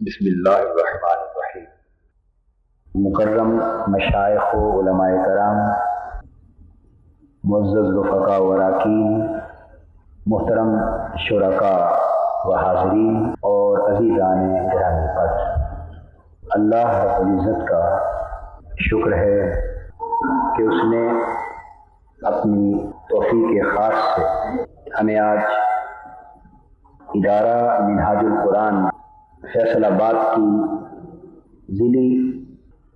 بسم اللہ الرحمن الرحیم۔ مکرم مشائخ و علماء کرام، معزز رفقاء و اراکین، محترم شرکاء و حاضرین اور عزیزان گرامی پر، اللہ رب العزت کا شکر ہے کہ اس نے اپنی توفیق خاص سے ہمیں آج ادارہ منہاج القرآن فیصل آباد کی ضلعی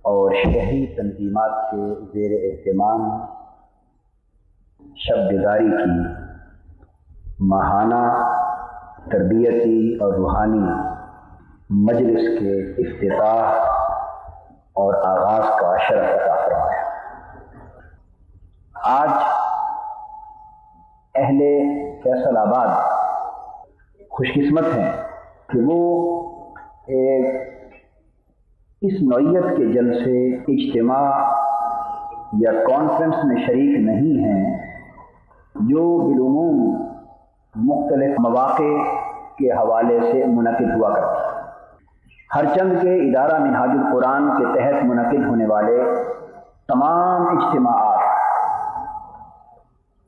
اور شہری تنظیمات کے زیر اہتمام شب بیداری کی ماہانہ تربیتی اور روحانی مجلس کے افتتاح اور آغاز کا شرف عطا فرمایا۔ آج اہل فیصل آباد خوش قسمت ہیں کہ وہ ایک اس نوعیت کے جلسے اجتماع یا کانفرنس میں شریک نہیں ہیں جو بالعموم مختلف مواقع کے حوالے سے منعقد ہوا کرتا ہے۔ ہر چند کے ادارہ منہاج القرآن کے تحت منعقد ہونے والے تمام اجتماعات،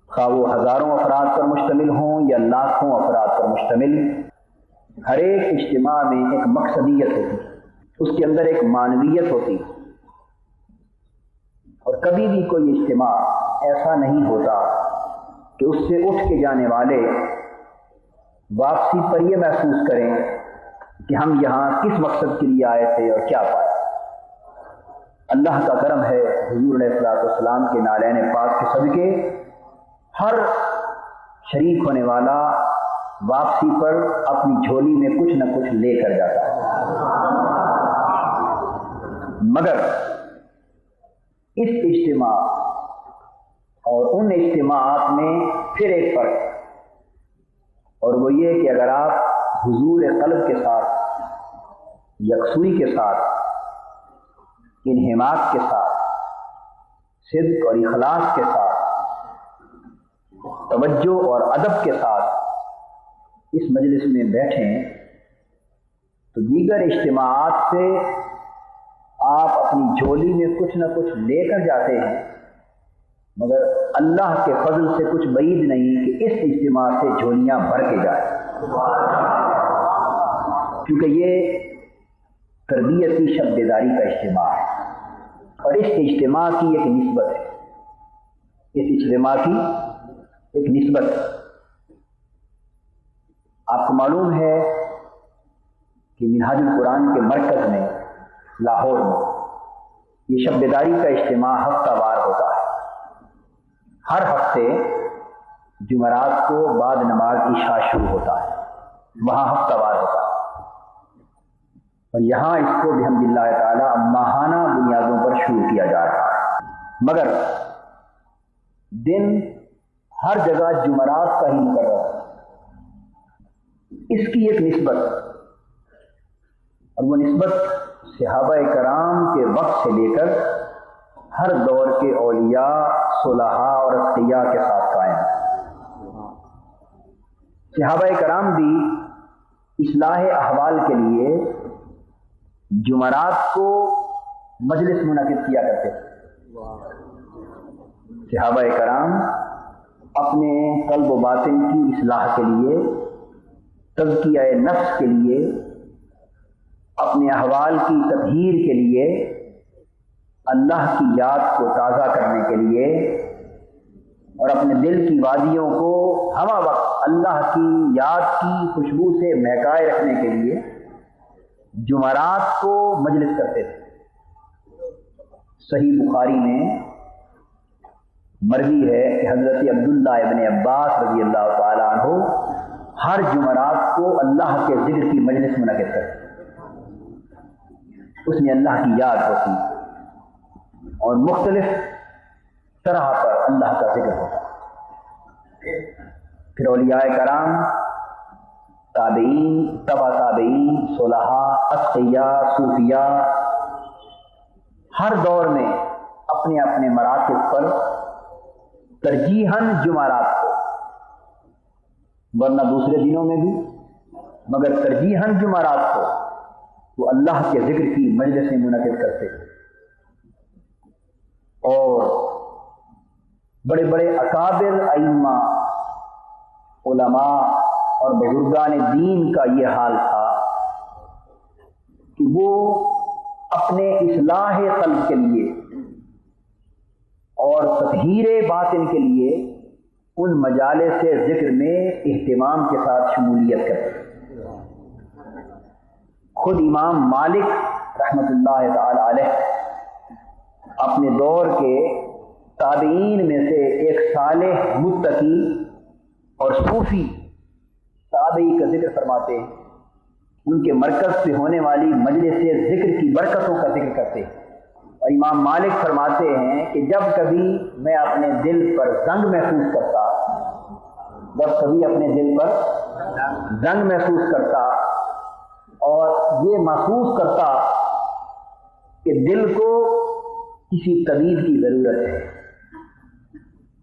خواہ وہ ہزاروں افراد پر مشتمل ہوں یا لاکھوں افراد پر مشتمل، ہر ایک اجتماع میں ایک مقصدیت ہوتی ہے، اس کے اندر ایک معنویت ہوتی ہے، اور کبھی بھی کوئی اجتماع ایسا نہیں ہوتا کہ اس سے اٹھ کے جانے والے واپسی پر یہ محسوس کریں کہ ہم یہاں کس مقصد کے لیے آئے تھے اور کیا پائے۔ اللہ کا کرم ہے، حضور علیہ الصلوۃ والسلام کے نالین پاک کے صدقے ہر شریک ہونے والا واپسی پر اپنی جھولی میں کچھ نہ کچھ لے کر جاتا ہے، مگر اس اجتماع اور ان اجتماعات میں پھر ایک فرق ہے، اور وہ یہ کہ اگر آپ حضور قلب کے ساتھ، یکسوئی کے ساتھ، انہماک کے ساتھ، صدق اور اخلاص کے ساتھ، توجہ اور ادب کے ساتھ اس مجلس میں بیٹھیں تو دیگر اجتماعات سے آپ اپنی جھولی میں کچھ نہ کچھ لے کر جاتے ہیں، مگر اللہ کے فضل سے کچھ بعید نہیں کہ اس اجتماع سے جھولیاں بھر کے جائیں، کیونکہ یہ تربیتی شب بیداری کا اجتماع ہے، اور اس اجتماع کی ایک نسبت ہے، اس اجتماع کی ایک نسبت ہے۔ آپ کو معلوم ہے کہ منہاج القرآن کے مرکز میں لاہور میں یہ شب بیداری کا اجتماع ہفتہ وار ہوتا ہے۔ ہر ہفتے جمعرات کو بعد نماز عشاء شروع ہوتا ہے، وہاں ہفتہ وار ہوتا ہے، اور یہاں اس کو بحمد اللہ تعالی ماہانہ بنیادوں پر شروع کیا جا رہا ہے، مگر دن ہر جگہ جمعرات کا ہی مقرر ہے۔ اس کی ایک نسبت، اور وہ نسبت صحابہ کرام کے وقت سے لے کر ہر دور کے اولیاء، صلحاء اور اتقیاء کے ساتھ قائم ہے۔ صحابہ کرام بھی اصلاح احوال کے لیے جمعرات کو مجلس منعقد کیا کرتے تھے۔ صحابہ کرام اپنے قلب و باطن کی اصلاح کے لیے، تزکیہ نفس کے لیے، اپنے احوال کی تطہیر کے لیے، اللہ کی یاد کو تازہ کرنے کے لیے، اور اپنے دل کی وادیوں کو ہمہ وقت اللہ کی یاد کی خوشبو سے مہکائے رکھنے کے لیے جمعرات کو مجلس کرتے تھے۔ صحیح بخاری میں مروی ہے کہ حضرت عبداللہ ابن عباس رضی اللہ تعالیٰ عنہ ہر جمعرات کو اللہ کے ذکر کی مجلس منعقد کرتے، اس میں اللہ کی یاد ہوتی اور مختلف طرح پر اللہ کا ذکر ہوتا۔ پھر اولیاء کرام، تابعین، تبع تابعین، صلحاء، اتقیاء، صوفیاء، ہر دور میں اپنے اپنے مراتب پر ترجیحاً جمعرات کو، ورنہ دوسرے دنوں میں بھی، مگر ترجیحاً جمعرات کو وہ اللہ کے ذکر کی مجلسیں منعقد کرتے اور بڑے بڑے اکابر ائمہ علماء اور بزرگان دین کا یہ حال تھا کہ وہ اپنے اصلاح قلب کے لیے اور تطہیر باطن کے لیے ان مجالس ذکر میں اہتمام کے ساتھ شمولیت کرتے. خود امام مالک رحمۃ اللہ تعالی علیہ اپنے دور کے تابعین میں سے ایک صالح متقی اور صوفی تابعی کا ذکر فرماتے ہیں. ان کے مرکز سے ہونے والی مجلس ذکر کی برکتوں کا ذکر کرتے ہیں. اور امام مالک فرماتے ہیں کہ جب کبھی میں اپنے دل پر زنگ محسوس کرتا اور یہ محسوس کرتا کہ دل کو کسی طبیب کی ضرورت ہے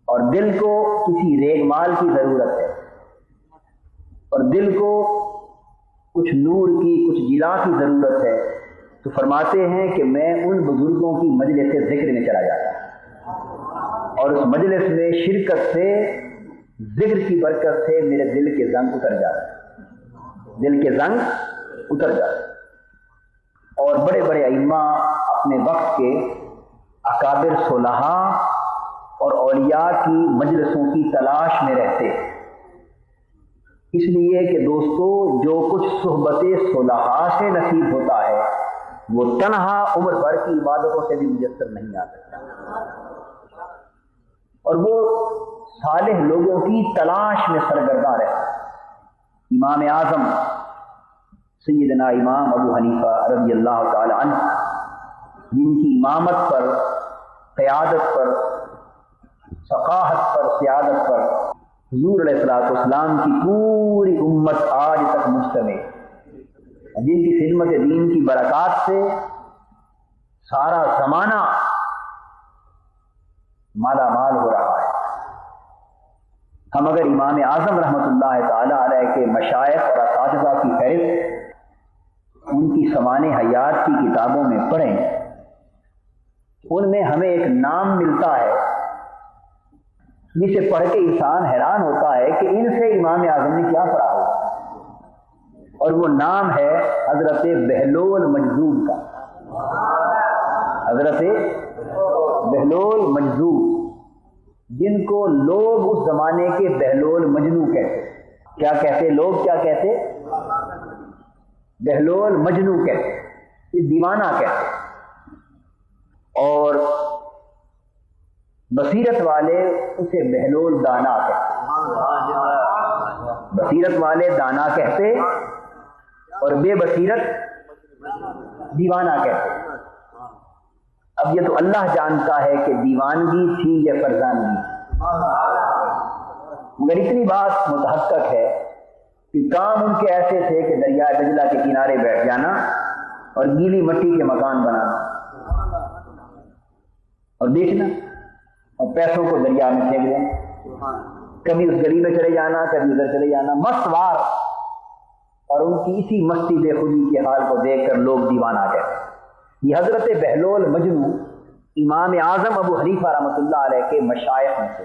اور دل کو کسی ریگ مال کی ضرورت ہے اور دل کو کچھ نور کی کچھ جلا کی ضرورت ہے، تو فرماتے ہیں کہ میں ان بزرگوں کی مجلس ذکر میں چلا جاتا اور اس مجلس میں شرکت سے ذکر کی برکت سے میرے دل کے زنگ اتر جاتے اور بڑے بڑے ائمہ اپنے وقت کے اکابر صلحاء اور اولیاء کی مجلسوں کی تلاش میں رہتے. اس لیے کہ دوستو جو کچھ صحبت صلحاء سے نصیب ہوتا ہے وہ تنہا عمر بھر کی عبادتوں سے بھی میسر نہیں آ سکتا اور وہ صالح لوگوں کی تلاش میں سرگرداں رہتا. امام اعظم سیدنا امام ابو حنیفہ رضی اللہ تعالی عنہ جن کی امامت پر، قیادت پر، ثقافت پر، سیادت پر حضور علیہ الصلوۃ والسلام کی پوری امت آج تک مجتمع، جن کی خدمت دین کی برکات سے سارا زمانہ مالا مال ہو رہا ہے. ہم اگر امام اعظم رحمۃ اللہ تعالی علیہ کے مشائخ اور اساتذہ کی فہرست ان کی سوانح حیات کی کتابوں میں پڑھیں، ان میں ہمیں ایک نام ملتا ہے جسے پڑھ کے انسان حیران ہوتا ہے کہ ان سے امام اعظم نے کیا پڑھا ہوگا، اور وہ نام ہے حضرت بہلول مجذوب کا. حضرت بہلول مجذوب، جن کو لوگ اس زمانے کے بہلول مجنو کہتے. کیا کہتے لوگ؟ کیا کہتے؟ بہلول مجنو کہتے، یہ دیوانہ کہتے. اور بصیرت والے اسے بہلول دانا کہتے. بصیرت والے دانا کہتے اور بے بصیرت دیوانہ کہتے. اب یہ تو اللہ جانتا ہے کہ دیوانگی تھی یا فرزانگی، مگر اتنی بات متحقق ہے کہ کام ان کے ایسے تھے کہ دریائے دجلہ کے کنارے بیٹھ جانا اور گیلی مٹی کے مکان بنانا اور بیچنا اور پیسوں کو دریا میں پھینک دینا. کبھی اس گلی میں چلے جانا، کبھی ادھر چلے جانا، مست وار. اور ان کی اسی مستی بے خودی کے حال کو دیکھ کر لوگ دیوانہ کہتے. یہ حضرت بہلول مجنو امام اعظم ابو حنیفہ رحمۃ اللہ علیہ کے مشائخ میں سے،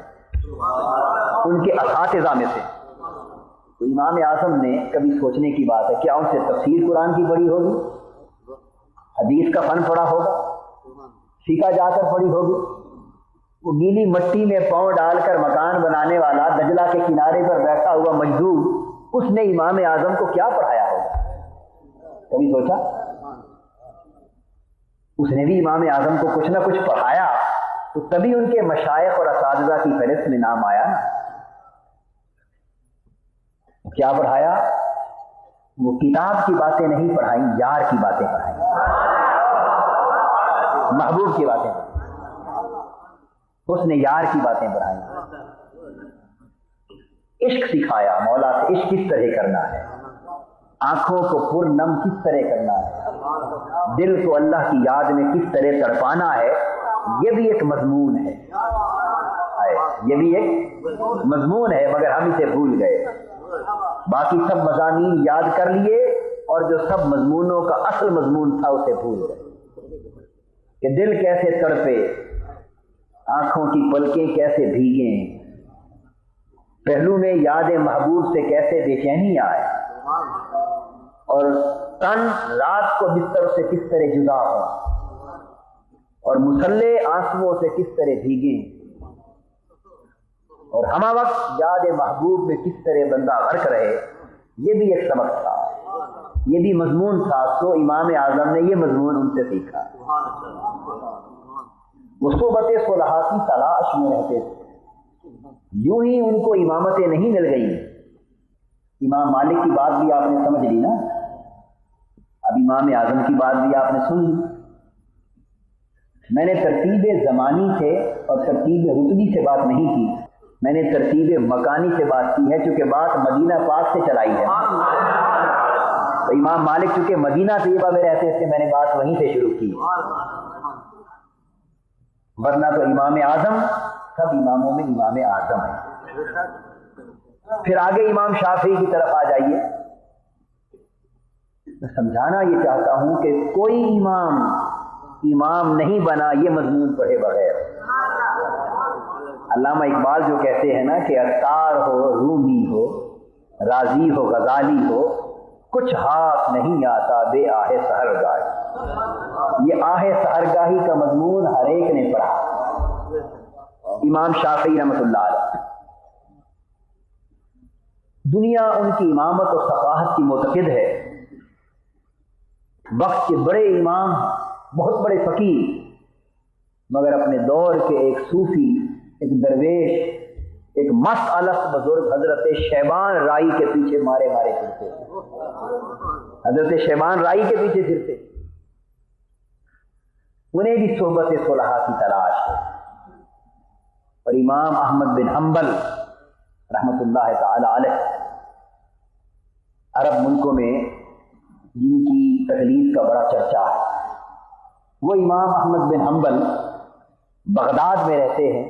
ان کے اساتذہ میں سے. تو امام اعظم نے کبھی سوچنے کی بات ہے، کیا ان سے تفسیر قرآن کی پڑھی ہوگی، حدیث کا فن پڑھا ہوگا، سیکھا جا کر پڑھی ہوگی؟ وہ گیلی مٹی میں پاؤں ڈال کر مکان بنانے والا دجلہ کے کنارے پر بیٹھا ہوا مجذوب، اس نے امام اعظم کو کیا پڑھایا ہوگا؟ کبھی سوچا؟ اس نے بھی امام اعظم کو کچھ نہ کچھ پڑھایا، تو تبھی ان کے مشائخ اور اساتذہ کی فہرست میں نام آیا نا. کیا پڑھایا؟ وہ کتاب کی باتیں نہیں پڑھائیں، یار کی باتیں پڑھائیں، محبوب کی باتیں پڑھائیں. اس نے یار کی باتیں پڑھائیں، عشق سکھایا، مولا سے عشق کس طرح کرنا ہے، آنکھوں کو پر نم کس طرح کرنا ہے، دل کو اللہ کی یاد میں کس طرح تڑپانا ہے. یہ بھی ایک مضمون ہے، یہ بھی ایک مضمون ہے، مگر ہم اسے بھول گئے. باقی سب مضامین یاد کر لیے اور جو سب مضمونوں کا اصل مضمون تھا اسے بھول گئے کہ دل کیسے تڑپے، آنکھوں کی پلکیں کیسے بھیگیں، پہلو میں یاد محبوب سے کیسے بے چینی آئے، اور تن رات کو بستر سے کس طرح جدا ہو، اور مسلح آنسوؤں سے کس طرح بھیگیں، اور ہمہ وقت یاد محبوب میں کس طرح بندہ غرق رہے۔ یہ بھی ایک سبق تھا، یہ بھی مضمون تھا، تو امام اعظم نے یہ مضمون ان سے سیکھا۔ وہ صحبت صلحاء کی تلاش میں رہتے تھے، یوں ہی ان کو امامتیں نہیں مل گئی۔ امام مالک کی بات بھی آپ نے سمجھ لی نا، اب امام اعظم کی بات بھی آپ نے سن لی۔ میں نے ترتیب زمانی سے اور ترتیب رتبی سے بات نہیں کی، میں نے ترتیب مکانی سے بات کی ہے، چونکہ بات مدینہ پاک سے چلائی ہے۔ تو امام مالک چونکہ مدینہ طیبہ میں رہتے اس سے میں نے بات وہیں سے شروع کی، ورنہ تو امام اعظم سب اماموں میں امام اعظم ہے۔ پھر آگے امام شافعی کی طرف آ جائیے۔ میں سمجھانا یہ چاہتا ہوں کہ کوئی امام نہیں بنا یہ مضمون پڑھے بغیر۔ علامہ اقبال جو کہتے ہیں نا کہ عطار ہو، رومی ہو، رازی ہو، غزالی ہو، کچھ ہاتھ نہیں آتا بے آہ سحرگاہی۔ یہ آہ سحرگاہی کا مضمون ہر ایک نے پڑھا۔ امام شافعی رحمۃ اللہ علیہ، دنیا ان کی امامت و ثقافت کی معتقد ہے، وقت کے بڑے امام، بہت بڑے فقیر، مگر اپنے دور کے ایک صوفی، ایک درویش، ایک مست الست بزرگ حضرت شیبان رائی کے پیچھے مارے پھرتے، حضرت شیبان رائی کے پیچھے پھرتے، انہیں بھی صحبت صلحاء کی تلاش ہے۔ اور امام احمد بن حنبل رحمۃ اللہ تعالی علیہ، عرب ملکوں میں جن کی تخلیص کا بڑا چرچا ہے، وہ امام احمد بن حنبل بغداد میں رہتے ہیں۔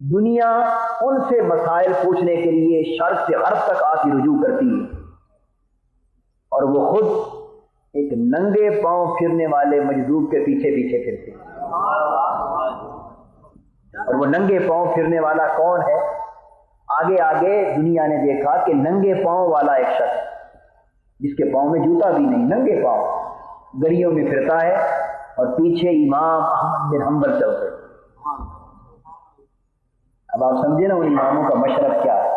دنیا ان سے مسائل پوچھنے کے لیے شرق سے غرب تک آ کے رجوع کرتی ہے، اور وہ خود ایک ننگے پاؤں پھرنے والے مجذوب کے پیچھے پھرتے ہیں۔ اور وہ ننگے پاؤں پھرنے والا کون ہے؟ آگے دنیا نے دیکھا کہ ننگے پاؤں والا ایک شخص جس کے پاؤں میں جوتا بھی نہیں، ننگے پاؤں گلیوں میں پھرتا ہے، اور پیچھے امام احمد بن حنبل چلتے۔ اب آپ سمجھے نا ان اماموں کا مشرف کیا ہے،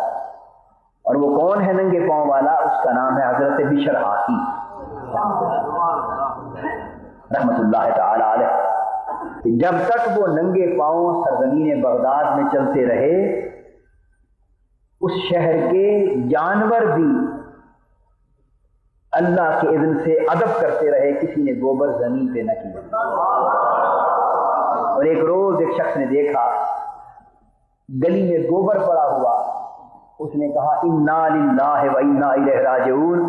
اور وہ کون ہے ننگے پاؤں والا؟ اس کا نام ہے حضرت بشر حافی رحمۃ اللہ تعالی علیہ۔ جب تک وہ ننگے پاؤں سرزمین بغداد میں چلتے رہے، اس شہر کے جانور بھی اللہ کے اذن سے ادب کرتے رہے، کسی نے گوبر زمین پہ نہ کیا۔ اور ایک روز ایک شخص نے دیکھا گلی میں گوبر پڑا ہوا، اس نے کہا انا للہ و انا الیہ راجعون۔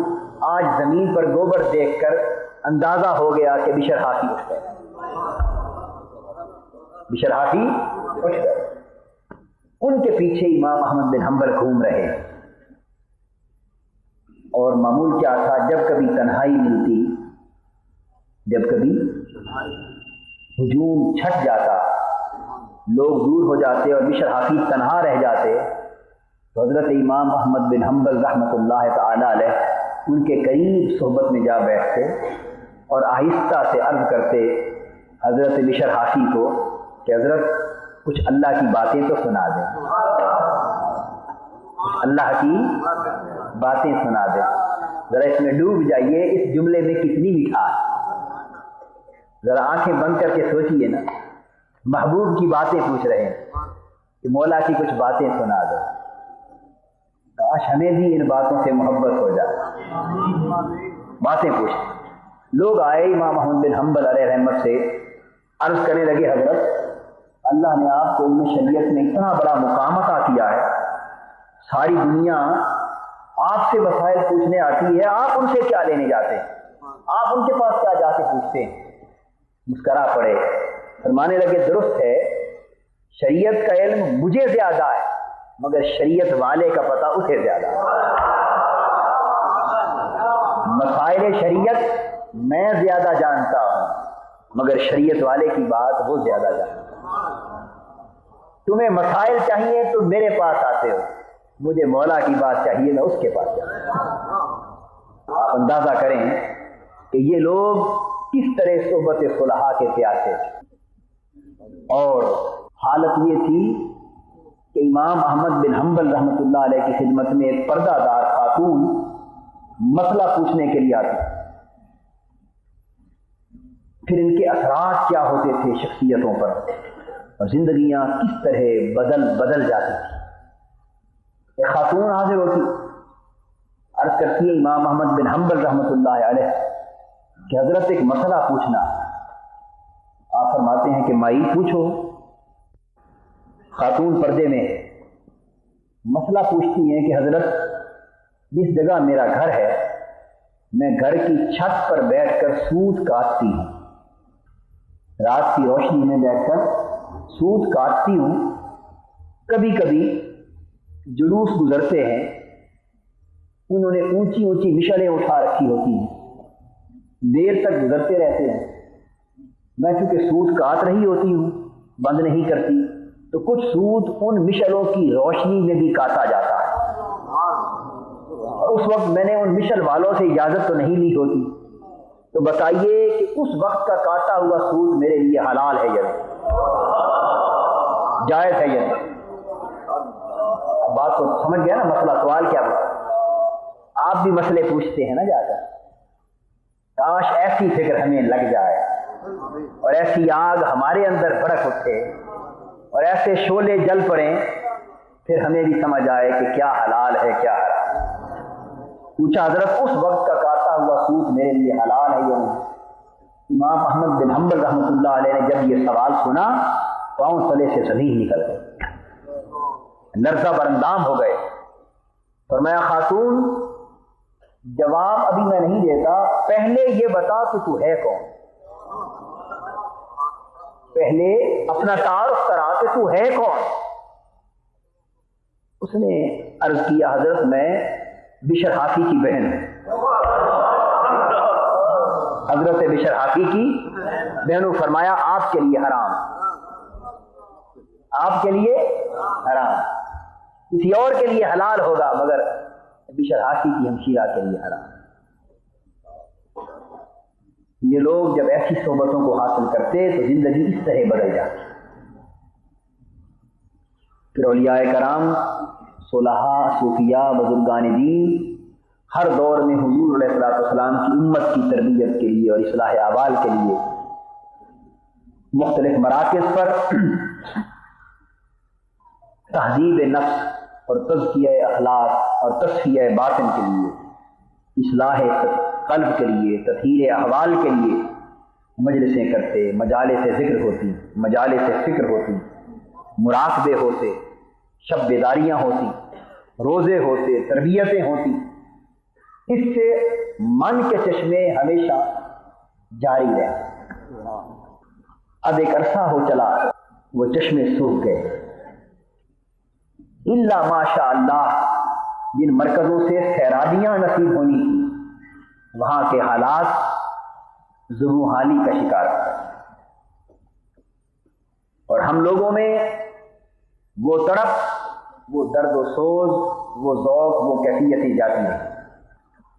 آج زمین پر گوبر دیکھ کر اندازہ ہو گیا کہ بشر حافی اٹھ گئے، بشر حافی اٹھ گئے۔ ان کے پیچھے امام احمد بن حنبل گھوم رہے، اور معمول کیا تھا، جب کبھی تنہائی ملتی، جب کبھی ہجوم چھٹ جاتا، لوگ دور ہو جاتے اور بشر حافی تنہا رہ جاتے، تو حضرت امام احمد بن حنبل رحمۃ اللہ تعالی علیہ ان کے قریب صحبت میں جا بیٹھتے اور آہستہ سے عرض کرتے حضرت بشر حافی کو کہ حضرت کچھ اللہ کی باتیں تو سنا دیں، کچھ اللہ کی باتیں سنا دیں، ذرا اس میں ڈوب جائیے، اس جملے میں کتنی مٹھاس، ذرا آنکھیں بند کر کے سوچئے نا، محبوب کی باتیں پوچھ رہے ہیں کہ مولا کی کچھ باتیں سنا دو۔ کاش ہمیں بھی ان باتوں سے محبت ہو جائے۔ باتیں پوچھتے لوگ آئے امام احمد بن حنبل علیہ رحمت سے، عرض کرنے لگے حضرت اللہ نے آپ کو علم شریعت میں اتنا بڑا مقام عطا کیا ہے، ساری دنیا آپ سے مسائل پوچھنے آتی ہے، آپ ان سے کیا لینے جاتے ہیں؟ آپ ان کے پاس کیا جا کے پوچھتے ہیں؟ مسکرا پڑے، فرمانے لگے درست ہے، شریعت کا علم مجھے زیادہ ہے، مگر شریعت والے کا پتہ اسے زیادہ ہے۔ مسائل شریعت میں زیادہ جانتا ہوں مگر شریعت والے کی بات وہ زیادہ جانتا ہے۔ تمہیں مسائل چاہیے تو میرے پاس آتے ہو، مجھے مولا کی بات چاہیے میں اس کے پاس جاتا ہوں۔ آپ اندازہ کریں کہ یہ لوگ کس طرح صحبت صلحاء کے پیاسے تھے، اور حالت یہ تھی کہ امام احمد بن حنبل رحمۃ اللہ علیہ کی خدمت میں ایک پردہ دار خاتون مسئلہ پوچھنے کے لیے آتی، پھر ان کے اثرات کیا ہوتے تھے شخصیتوں پر، اور زندگیاں کس طرح بدل جاتی تھی۔ ایک خاتون حاضر ہوتی، عرض کرتی ہے امام احمد بن حنبل رحمۃ اللہ علیہ کہ حضرت ایک مسئلہ پوچھنا۔ آپ فرماتے ہیں کہ مائی پوچھو۔ خاتون پردے میں مسئلہ پوچھتی ہیں کہ حضرت جس جگہ میرا گھر ہے میں گھر کی چھت پر بیٹھ کر سوت کاٹتی ہوں، رات کی روشنی میں بیٹھ کر سوت کاٹتی ہوں، کبھی کبھی جلوس گزرتے ہیں، انہوں نے اونچی اونچی مشعلیں اٹھا رکھی ہوتی ہیں، دیر تک گزرتے رہتے ہیں، میں چونکہ سوت کاٹ رہی ہوتی ہوں بند نہیں کرتی تو کچھ سوت ان مشعلوں کی روشنی میں بھی کاٹا جاتا ہے، اور اس وقت میں نے ان مشعل والوں سے اجازت تو نہیں لی ہوتی، تو بتائیے کہ اس وقت کا کاٹا ہوا سوت میرے لیے حلال ہے یا نہیں، جائز ہے یا نہیں؟ اب بات کو سمجھ گیا نا مسئلہ، سوال کیا ہوا؟ آپ بھی مسئلے پوچھتے ہیں نا جا کر، کاش ایسی فکر ہمیں لگ جائے اور ایسی آگ ہمارے اندر بھڑک اٹھے اور ایسے شعلے جل پڑیں، پھر ہمیں بھی سمجھ آئے کہ کیا حلال ہے کیا حرام۔ پوچھا حضرت اس وقت کا کاٹا ہوا سوت میرے لیے حلال ہے یا نہیں؟ امام احمد بن حنبل رحمۃ اللہ علیہ نے جب یہ سوال سنا پاؤں تلے سے زمین نکل گئی، لرزہ برندام ہو گئے۔ فرمایا خاتون جواب ابھی میں نہیں دیتا، پہلے یہ بتا کہ تو ہے کون، پہلے اپنا تعارف کرا کہ تو ہے کون۔ اس نے عرض کیا حضرت میں بشر حافی کی بہن ہوں، حضرت بشر حافی کی بہن۔ فرمایا آپ کے لیے حرام، آپ کے لیے حرام، کسی اور کے لیے حلال ہوگا مگر بشر حافی کی ہمشیرہ کے لیے حرام۔ یہ لوگ جب ایسی صحبتوں کو حاصل کرتے تو زندگی اس طرح بدل جاتی۔ پھر اولیاء کرام، صلحاء، صوفیاء، بزرگان دین ہر دور میں حضور علیہ الصلوۃ والسلام کی امت کی تربیت کے لیے اور اصلاح احوال کے لیے مختلف مراکز پر تہذیب نفس اور تزکیہ اخلاق اور تصفیہ باطن کے لیے، اصلاح قلب کے لیے، تطہیر احوال کے لیے مجلسیں کرتے، مجالس ذکر ہوتی، مجالس فکر ہوتی، مراقبے ہوتے، شب بیداریاں ہوتی، روزے ہوتے، تربیتیں ہوتی۔ اس سے من کے چشمے ہمیشہ جاری رہے۔ اب ایک عرصہ ہو چلا وہ چشمے سوکھ گئے، الا ماشاء اللہ جن مرکزوں سے سیرابیاں نصیب ہونی تھی وہاں کے حالات ظلم حالی کا شکار ہوتے، اور ہم لوگوں میں وہ تڑپ، وہ درد و سوز، وہ ذوق، وہ کیفیتیں جاتی ہیں۔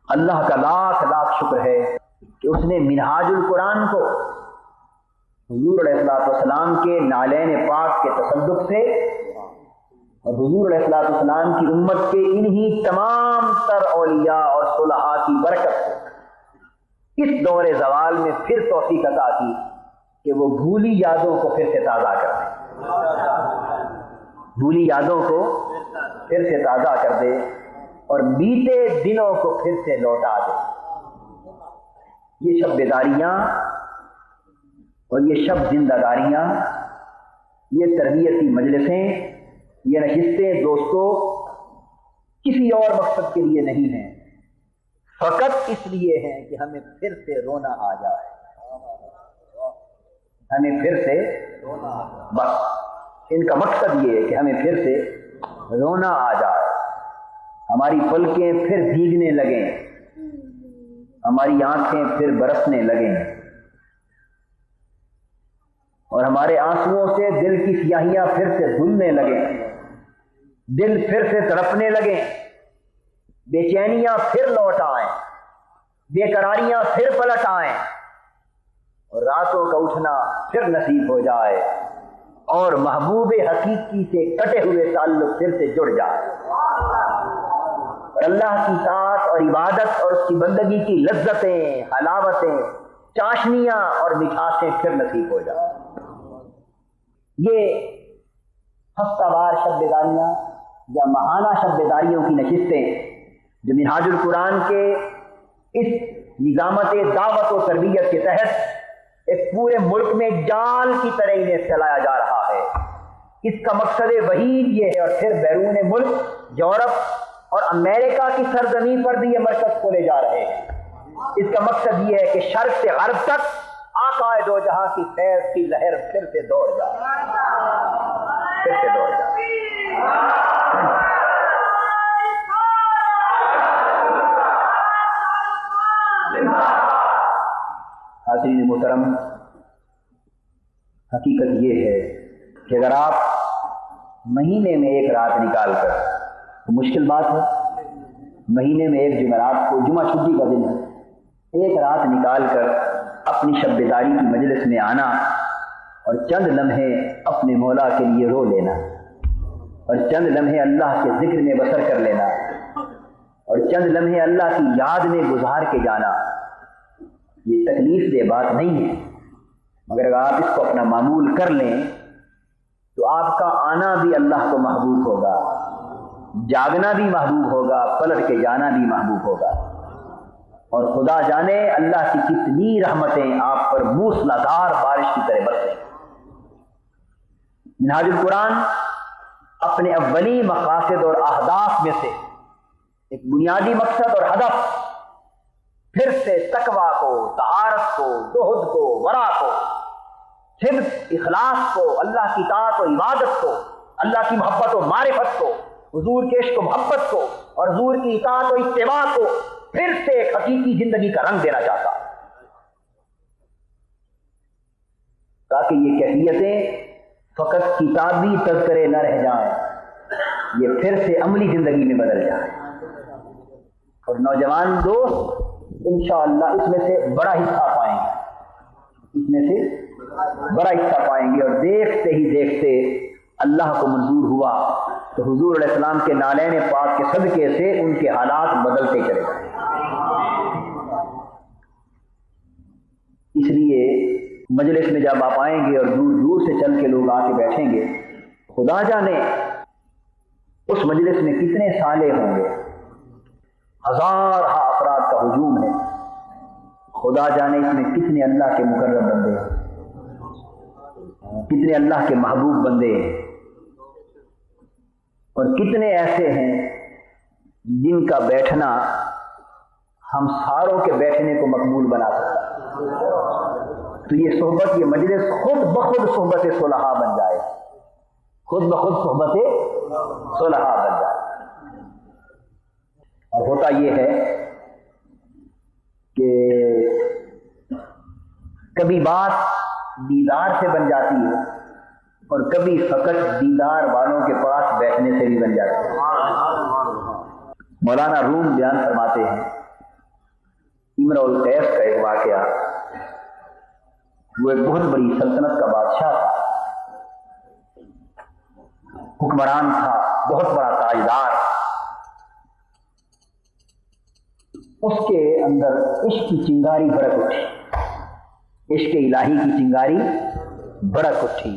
اللہ کا لاکھ لاکھ شکر ہے کہ اس نے منہاج القرآن کو حضور علیہ الصلوۃ والسلام کے نالین پاک کے تصدق سے اور حضور علیہ الصلوۃ والسلام کی امت کے انہی تمام تر اولیاء اور صلحاء کی برکت سے اس دور زوال میں پھر توفیق عطا کی کہ وہ بھولی یادوں کو پھر سے تازہ کر دے، بھولی یادوں کو پھر سے تازہ کر دے اور بیتے دنوں کو پھر سے لوٹا دے۔ یہ شب بیداریاں اور یہ شب زندہ داریاں، یہ تربیتی مجلسیں، یہ نشستیں دوستوں کسی اور مقصد کے لیے نہیں ہیں، فقط اس لیے ہیں کہ ہمیں پھر سے رونا آ جائے، ہمیں پھر سے رونا آ جائے، بس ان کا مقصد یہ ہے کہ ہمیں پھر سے رونا آ جائے، ہماری پلکیں پھر بھیگنے لگیں، ہماری آنکھیں پھر برسنے لگیں اور ہمارے آنسوؤں سے دل کی سیاہیاں پھر سے دھلنے لگیں، دل پھر سے تڑپنے لگیں، بے چینیاں پھر لوٹ آئیں، بے قراریاں پھر پلٹ آئیں، اور راتوں کا اٹھنا پھر نصیب ہو جائے، اور محبوب حقیقی سے کٹے ہوئے تعلق پھر سے جڑ جائے، اور اللہ کی اطاعت اور عبادت اور اس کی بندگی کی لذتیں، حلاوتیں، چاشنیاں اور مٹھاسیں پھر نصیب ہو جائیں۔ یہ ہفتہ وار شب بیداریاں یا ماہانہ شب بیداریوں کی نشستیں جو منہاج القرآن کے اس نظامت دعوت و تربیت کے تحت ایک پورے ملک میں جال کی طرح انہیں چلایا جا رہا ہے، اس کا مقصد وحید یہ ہے، اور پھر بیرون ملک یورپ اور امریکہ کی سرزمین پر بھی یہ مرکز کھولے جا رہے ہیں۔ اس کا مقصد یہ ہے کہ شرق سے غرب تک آقا دو جہاں کی فیض کی لہر پھر سے دوڑ جائے، پھر سے دوڑ جائے۔ حاضرین محترم، حقیقت یہ ہے کہ اگر آپ مہینے میں ایک رات نکال کر، تو مشکل بات ہے، مہینے میں ایک جمعرات کو، جمعہ چھٹی کا دن ہے، ایک رات نکال کر اپنی شب بیداری کی مجلس میں آنا اور چند لمحے اپنے مولا کے لیے رو لینا، اور چند لمحے اللہ کے ذکر میں بسر کر لینا، اور چند لمحے اللہ کی یاد میں گزار کے جانا، یہ تکلیف دہ بات نہیں ہے، مگر اگر آپ اس کو اپنا معمول کر لیں تو آپ کا آنا بھی اللہ کو محبوب ہوگا، جاگنا بھی محبوب ہوگا، پلٹ کے جانا بھی محبوب ہوگا، اور خدا جانے اللہ کی کتنی رحمتیں آپ پر موسلادھار بارش کی طرح برسیں۔ منہاج القرآن اپنے اولی مقاصد اور اہداف میں سے ایک بنیادی مقصد اور ہدف پھر سے تقویٰ کو، طہارت کو، زہد کو، ورع کو، صدق، اخلاص کو، اللہ کی اطاعت و عبادت کو، اللہ کی محبت و معرفت کو، حضور کے عشق و محبت کو اور حضور کی اطاعت و اتباع کو پھر سے ایک حقیقی زندگی کا رنگ دینا چاہتا، تاکہ یہ کیفیتیں فقط کتابی تذکرے نہ رہ جائیں، یہ پھر سے عملی زندگی میں بدل جائیں۔ اور نوجوان دوست انشاءاللہ اس میں سے بڑا حصہ پائیں گے، اس میں سے بڑا حصہ پائیں گے، اور دیکھتے ہی دیکھتے اللہ کو منظور ہوا تو حضور علیہ السلام کے نالین پاک کے صدقے سے ان کے حالات بدلتے چلے گئے۔ اس لیے مجلس میں جب آپ آئیں گے اور دور دور سے چل کے لوگ آ کے بیٹھیں گے، خدا جانے اس مجلس میں کتنے صالح ہوں گے، ہزار افراد کا ہجوم ہے، خدا جانے اس میں کتنے اللہ کے مقرب بندے ہیں، کتنے اللہ کے محبوب بندے ہیں، اور کتنے ایسے ہیں جن کا بیٹھنا ہم ساروں کے بیٹھنے کو مقبول بنا سکتا ہے۔ تو یہ صحبت، یہ مجلس خود بخود صحبت صلحاء بن جائے، خود بخود صحبت صلحاء بن جائے۔ اور ہوتا یہ ہے کہ کبھی بات دیدار سے بن جاتی ہے اور کبھی فقط دیدار والوں کے پاس بیٹھنے سے بھی بن جاتی ہے۔ مولانا روم بیان فرماتے ہیں، امرؤ القیس کا ایک واقعہ، وہ ایک بہت بڑی سلطنت کا بادشاہ تھا، حکمران تھا، بہت بڑا تاجدار۔ اس کے اندر عشق کی چنگاری بھڑک اٹھی، عشق الہی کی چنگاری بھڑک اٹھی،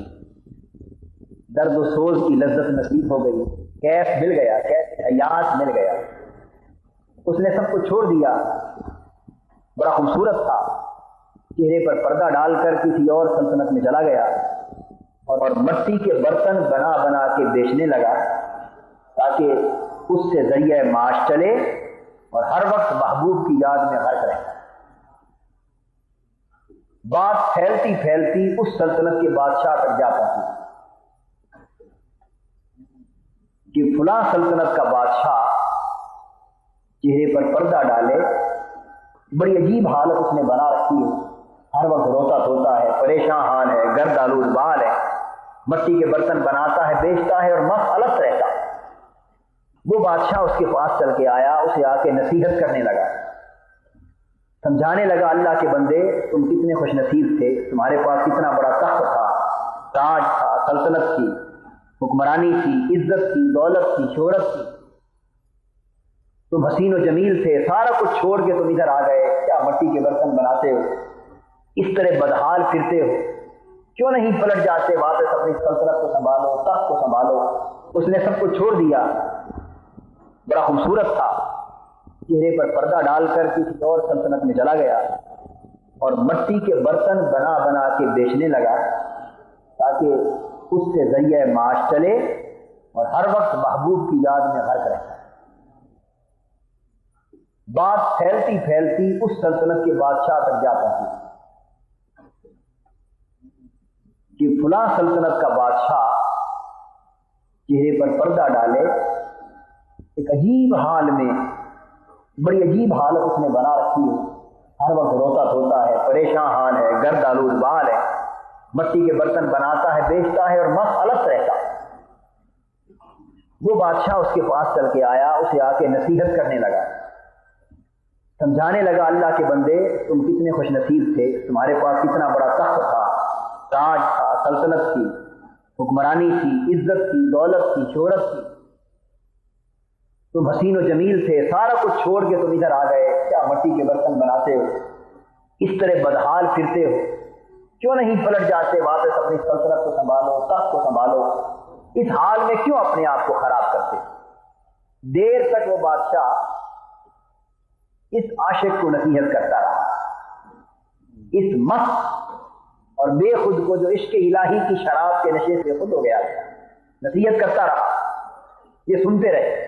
درد و سوز کی لذت نصیب ہو گئی، کیف مل گیا، کیف حیات مل گیا، اس نے سب کو چھوڑ دیا، بڑا خوبصورت تھا، چہرے پر پردہ ڈال کر کسی اور سلطنت میں چلا گیا اور مٹی کے برتن بنا بنا کے بیچنے لگا تاکہ اس سے ذریعہ معاش چلے اور ہر وقت محبوب کی یاد میں غرق رہے۔ بات پھیلتی پھیلتی اس سلطنت کے بادشاہ تک جا پہنچی کہ فلاں سلطنت کا بادشاہ چہرے پر پردہ ڈالے، بڑی عجیب حالت اس نے بنا رکھی ہے، ہر وقت روتا دھوتا ہے، پریشان حال ہے، گرد آلود بال ہے، مٹی کے برتن بناتا ہے، بیچتا ہے اور مست الگ رہتا ہے۔ وہ بادشاہ اس کے پاس چل کے آیا، اسے آ کے نصیحت کرنے لگا، سمجھانے لگا، اللہ کے بندے تم کتنے خوش نصیب تھے، تمہارے پاس کتنا بڑا تخت تھا، تاج تھا، سلطنت تھی، حکمرانی تھی، عزت تھی، دولت تھی، شہرت تھی، تم حسین و جمیل تھے، سارا کچھ چھوڑ کے تم ادھر آ گئے، کیا مٹی کے برتن بناتے ہو، اس طرح بدحال پھرتے ہو، کیوں نہیں پلٹ جاتے واپس اپنی سلطنت کو سنبھالو، تخت کو سنبھالو۔ اس نے سب کچھ چھوڑ دیا، بڑا خوبصورت تھا، چہرے پر پردہ ڈال کر کسی اور سلطنت میں چلا گیا اور مٹی کے برتن بنا بنا کے بیچنے لگا تاکہ اس سے ذریعہ معاش چلے اور ہر وقت محبوب کی یاد میں غرق رہتا۔ بات پھیلتی پھیلتی اس سلطنت کے بادشاہ تک جا پہنچی کہ فلاں سلطنت کا بادشاہ چہرے پر پردہ ڈالے، ایک عجیب حال میں، بڑی عجیب حالت اس نے بنا رکھی ہے، ہر وقت روتا دھوتا ہے، پریشان حال ہے، گرد آلود بال ہے، مٹی کے برتن بناتا ہے، بیچتا ہے اور مست الگ رہتا ہے۔ وہ بادشاہ اس کے پاس چل کے آیا، اسے آ کے نصیحت کرنے لگا، سمجھانے لگا، اللہ کے بندے تم کتنے خوش نصیب تھے، تمہارے پاس کتنا بڑا تخت تھا، تاج تھا، سلطنت تھی، حکمرانی تھی، عزت تھی، دولت تھی، شہرت تھی، تم حسین و جمیل تھے، سارا کچھ چھوڑ کے تم ادھر آ گئے، کیا مٹی کے برتن بناتے ہو، اس طرح بدحال پھرتے ہو، کیوں نہیں پلٹ جاتے واپس اپنی سلطنت کو سنبھالو، تخت کو سنبھالو، اس حال میں کیوں اپنے آپ کو خراب کرتے؟ دیر تک وہ بادشاہ اس عاشق کو نصیحت کرتا رہا، اس مست اور بے خود کو جو عشق الہی کی شراب کے نشے سے خود ہو گیا، نصیحت کرتا رہا، یہ سنتے رہے۔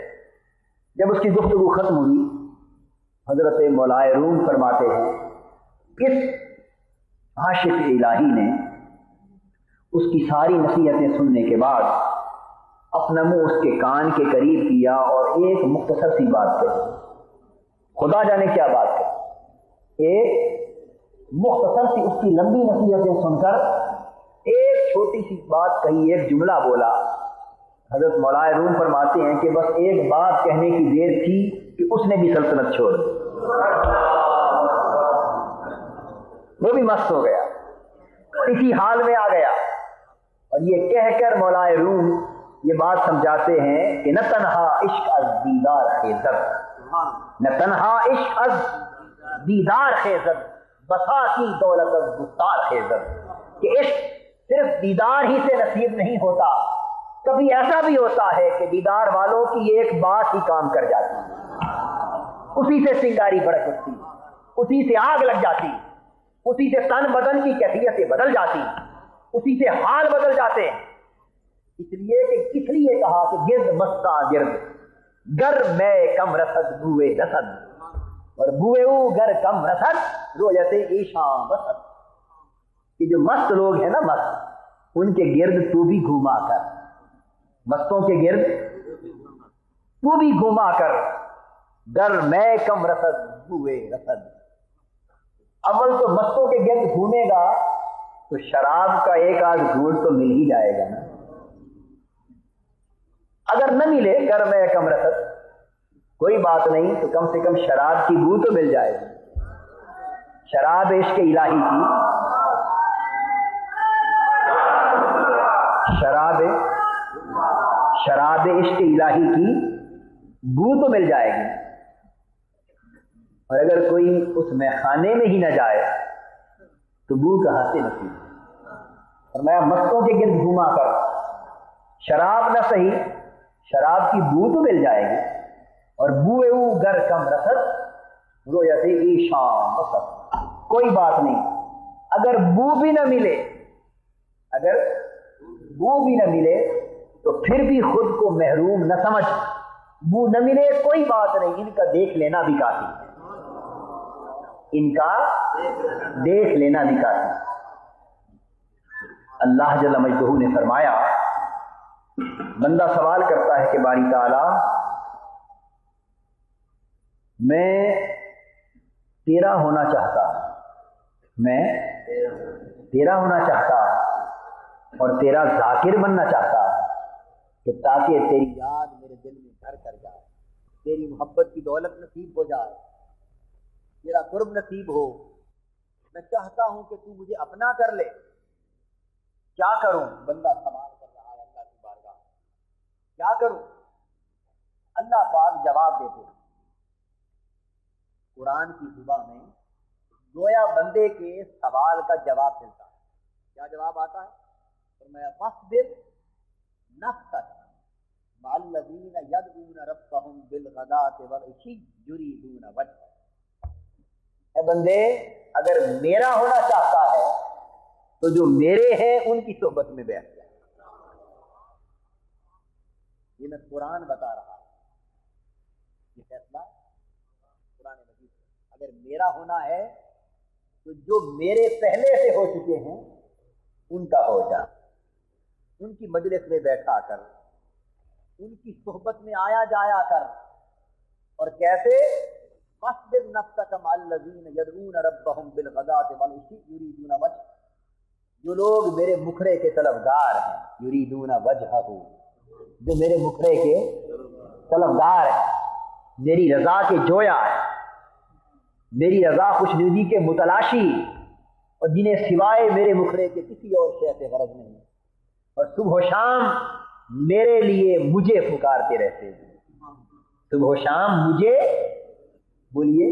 جب اس کی گفتگو ختم ہوئی، حضرت مولا روم فرماتے ہیں، کس عاشق الہی نے اس کی ساری نصیحتیں سننے کے بعد اپنا منہ اس کے کان کے قریب کیا اور ایک مختصر سی بات کہی، خدا جانے کیا بات ہے، ایک مختصر سی اس کی لمبی نصیحتیں سن کر ایک چھوٹی سی بات کہی، ایک جملہ بولا۔ حضرت مولا روم فرماتے ہیں کہ بس ایک بات کہنے کی دیر تھی کہ اس نے بھی سلطنت چھوڑ دی، وہ بھی مست ہو گیا، اسی حال میں آ گیا، اور یہ کہہ کر مولا روم یہ بات سمجھاتے ہیں کہ نہ تنہا عشق از دیدار خیزد، نہ تنہا عشق از دیدار خیزد، بسا کی دولت از گفتار خیزد، کہ عشق صرف دیدار ہی سے نصیب نہیں ہوتا، کبھی ایسا بھی ہوتا ہے کہ دیدار والوں کی ایک بات ہی کام کر جاتی ہے، اسی سے سنگاری بڑک اٹھتی، اسی سے آگ لگ جاتی، اسی سے تن بدن کی کیفیتیں بدل جاتی، اسی سے حال بدل جاتے ہیں۔ اس لیے کہا کہ گرد مستا گرد گر میں کم رسد بوئے رسد، اور بوئے او گر کم رسد رویت ایشان رسد، کہ جو مست لوگ ہیں نا، مست، ان کے گرد تو بھی گھوما کر، مستوں کے گرد تو بھی گھوما کر، گر میں کم رسد بوئے رسد۔ اول تو مستوں کے گرد گھومے گا تو شراب کا ایک آدھ گھونٹ تو مل ہی جائے گا نا، اگر نہ ملے گر میں کم رسد کوئی بات نہیں، تو کم سے کم شراب کی بو تو مل جائے گی، شراب عشق الہی کی، شراب عشق الہی کی بو تو مل جائے گی، اور اگر کوئی اس میں خانے میں ہی نہ جائے تو بو کہاں سے نصیب؟ اور میں مستوں کے گرد گھوما کر، شراب نہ صحیح، شراب کی بو تو مل جائے گی، اور بوئے او گر کم رسد رویت ایشان رسد، کوئی بات نہیں، اگر بو بھی نہ ملے، اگر بو بھی نہ ملے تو پھر بھی خود کو محروم نہ سمجھ، بو نہ ملے کوئی بات نہیں، ان کا دیکھ لینا بھی کافی ہے، ان کا دیکھ لینا بھی کافی۔ اللہ جل مجدہ نے فرمایا، بندہ سوال کرتا ہے کہ باری تعالیٰ میں تیرا ہونا چاہتا، میں تیرا ہونا چاہتا اور تیرا ذاکر بننا چاہتا، کہ تاکہ تیری یاد میرے دل میں گھر کر جائے، تیری محبت کی دولت نصیب ہو جائے، تیرا قرب نصیب ہو۔ میں چاہتا ہوں کہ تو مجھے اپنا کر لے۔ کیا کروں؟ بندہ سوال کر رہا ہے اللہ کی بارگاہ، کیا کروں؟ اللہ پاک جواب دیتے ہیں قرآن کی زبان میں، گویا بندے کے سوال کا جواب ملتا ہے۔ کیا جواب آتا ہے؟ فرمایا فاصبر نفسک مع الذین یدعون ربهم بالغداۃ والعشی یریدون وجہہ۔ اے بندے، اگر میرا ہونا چاہتا ہے تو جو میرے ہیں ان کی صحبت میں بیٹھ جائے۔ یہ میں قرآن بتا رہا ہوں، یہ فیصلہ قرآن مجید ہے۔ اگر میرا ہونا ہے تو جو میرے پہلے سے ہو چکے ہیں ان کا ہو جا، ان کی مجلس میں بیٹھا کر، ان کی صحبت میں آیا جایا کر۔ اور کیسے؟ فاصبر نفسک مع الذین یدعون ربهم بالغداۃ والعشی یریدون وجہہ، جو لوگ میرے مکھڑے کے طلبگار ہیں، یریدون وجہہ، جو میرے مکھڑے کے طلبگار ہیں، میری رضا کے جویا ہے، میری رضا خوشنودی کے متلاشی، اور جنہیں سوائے میرے مکھڑے کے کسی اور شے سے غرض نہیں، اور صبح و شام میرے لیے مجھے پکارتے رہتے ہیں۔ صبح و شام مجھے، بولیے،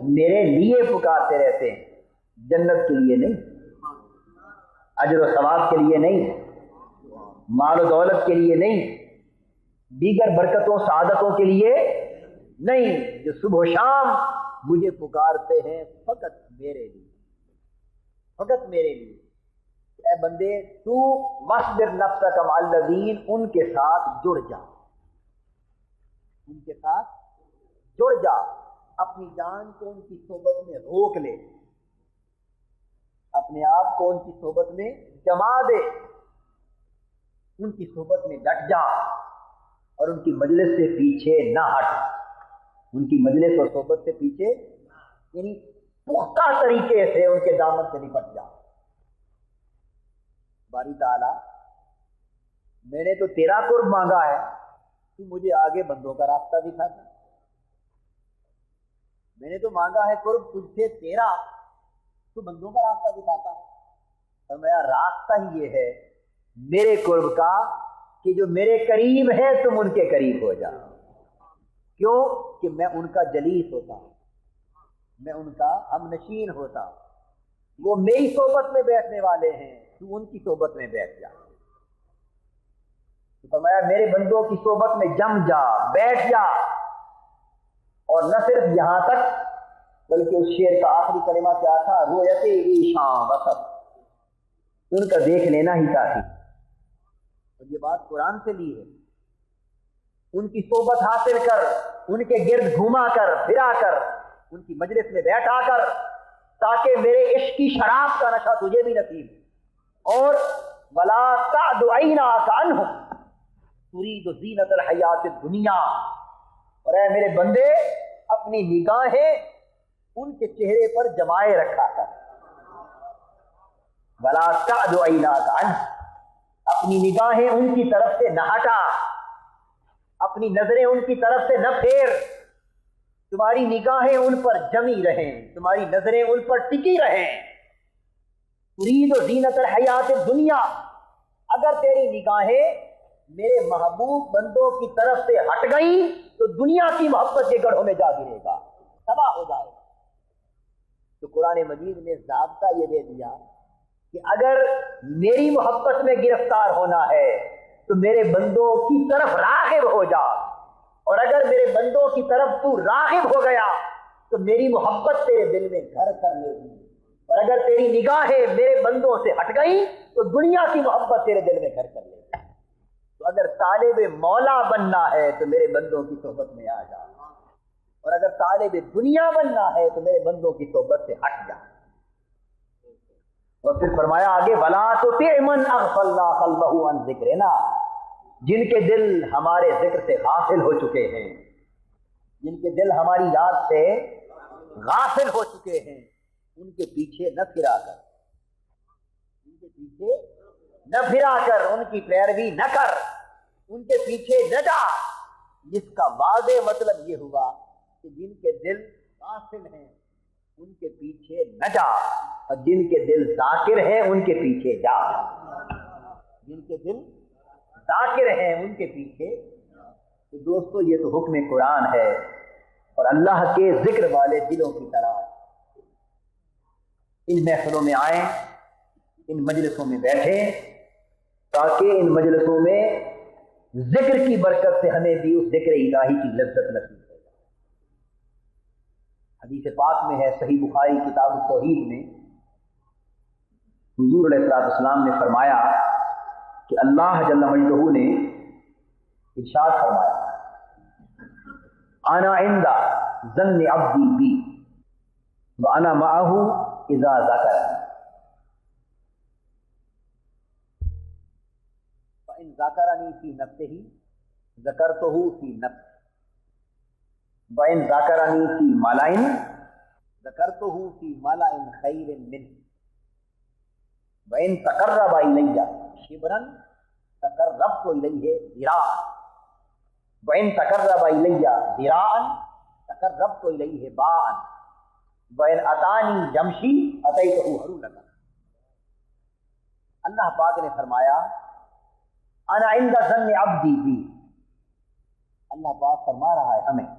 میرے لیے پکارتے رہتے ہیں، جنت کے لیے نہیں، اجر و ثواب کے لیے نہیں، مال و دولت کے لیے نہیں، دیگر برکتوں سعادتوں کے لیے نہیں، جو صبح و شام مجھے پکارتے ہیں فقط میرے لیے، فقط میرے لیے۔ اے بندے، تو واصبر نفسک مع الذین، ان کے ساتھ جڑ جا، ان کے ساتھ جڑ جا، اپنی جان کو ان کی صحبت میں روک لے، اپنے آپ کو ان کی صحبت میں جما دے، ان کی صحبت میں ڈٹ جا، اور ان کی مجلس سے پیچھے نہ ہٹ، ان کی مجلس اور صحبت سے پیچھے، یعنی پختہ طریقے سے ان کے دامن سے نپٹ جا۔ باری تعالیٰ، میں نے تو تیرا قرب مانگا ہے، تو مجھے آگے بندوں کا راستہ دکھا دے۔ میں نے تو مانگا ہے قرب تجھ سے تیرا، تو بندوں کا راستہ دکھاتا ہے۔ اور میرا راستہ ہی یہ ہے میرے قرب کا، کہ جو میرے قریب ہیں تم ان کے قریب ہو جاؤ۔ کیوں؟ کہ میں ان کا جلیس ہوتا ہوں، میں ان کا ہم نشین ہوتا ہوں، وہ میری صحبت میں بیٹھنے والے ہیں، تو ان کی صحبت میں بیٹھ جا۔ تو فرمایا میرے بندوں کی صحبت میں جم جا، بیٹھ جا، اور نہ صرف یہاں تک بلکہ اس شعر کا آخری کلمہ کیا تھا؟ رویت ایشاں وسط، ان کا دیکھ لینا ہی کافی۔ اور یہ بات قرآن سے لی ہے، ان کی صحبت حاصل کر، ان کے گرد گھوما کر، پھرا کر، ان کی مجلس میں بیٹھا کر، تاکہ میرے عشق کی شراب کا نشہ تجھے بھی نصیب ہو۔ اور وَلَا تَعْدُ عَيْنَاكَ عَنْهُمْ تُرِيدُ زِينَةَ الْحَيَاةِ الدُّنْيَا، اور اے میرے بندے، اپنی نگاہیں ان کے چہرے پر جمائے رکھا کر۔ وَلَا تَعْدُ عَيْنَاكَ عَنْهُمْ، اپنی نگاہیں ان کی طرف سے نہ ہٹا، اپنی نظریں ان کی طرف سے نہ پھیر، تمہاری نگاہیں ان پر جمی رہیں، تمہاری نظریں ان پر ٹکی رہیں۔ ترید زینت الحیات الدنیا، اگر تیری نگاہیں میرے محبوب بندوں کی طرف سے ہٹ گئیں تو دنیا کی محبت کے گڑھوں میں جا گرے گا، تباہ ہو جائے گا۔ تو قرآن مجید نے ضابطہ یہ دے دیا کہ اگر میری محبت میں گرفتار ہونا ہے تو میرے بندوں کی طرف راغب ہو جا، اور اگر میرے بندوں کی طرف تو راغب ہو گیا تو میری محبت تیرے دل میں گھر کر لے گی، اور اگر تیری نگاہیں میرے بندوں سے ہٹ گئی تو دنیا کی محبت تیرے دل میں گھر کر لے گی۔ تو اگر طالب مولا بننا ہے تو میرے بندوں کی صحبت میں آ جا، اور اگر طالب دنیا بننا ہے تو میرے بندوں کی صحبت سے ہٹ جا۔ اور پھر فرمایا آگے، وَلَا تُطِعْ مَنْ أَغْفَلْنَا قَلْبَهُ عَنْ ذِكْرِنَا، جن کے دل ہمارے ذکر سے غافل ہو چکے ہیں، جن کے دل ہماری یاد سے غافل ہو چکے ہیں ان کے پیچھے نہ پھرا کر، ان کے پیچھے نہ پھرا کر، ان کی پیروی نہ کر، ان کے پیچھے نہ جا، جس کا واضح مطلب یہ ہوا کہ جن کے دل غافل ہیں ان کے پیچھے نہ جا، اور جن کے دل ذاکر ہیں ان کے پیچھے جا، جن کے دل ذاکر ہیں ان کے پیچھے۔ تو دوستو یہ تو حکم قرآن ہے، اور اللہ کے ذکر والے دلوں کی طرح ان محفلوں میں آئیں، ان مجلسوں میں بیٹھیں، تاکہ ان مجلسوں میں ذکر کی برکت سے ہمیں بھی اس ذکر الہی کی لذت نصیب ہو جائے۔ حدیث پاک میں ہے، صحیح بخاری کتاب التوحید میں حضور علیہ السلام نے فرمایا کہ اللہ جل مجدہ نے ارشاد فرمایا، انا عند ظن عبدی بی وانا معه اذا ذکرنی فان ذکرنی فی نفسه ذکرته فی نفسی وان ذکرنی فی ملأ ذکرته فی ملأ خیر منه وان تقرب الی شبرا تقربت الیہ ذراعا وَإِن تَقَرَّبَ إِلَيَّ ذِرَاعًا تَقَرَّبْتُ إِلَيْهِ بَاعًا وَإِنْ أَتَانِي يَمْشِي أَتَيْتُهُ هَرُولَةً۔ اللہ پاک نے فرمایا انا عند ظن عبدی بی، اللہ پاک فرما رہا ہے ہمیں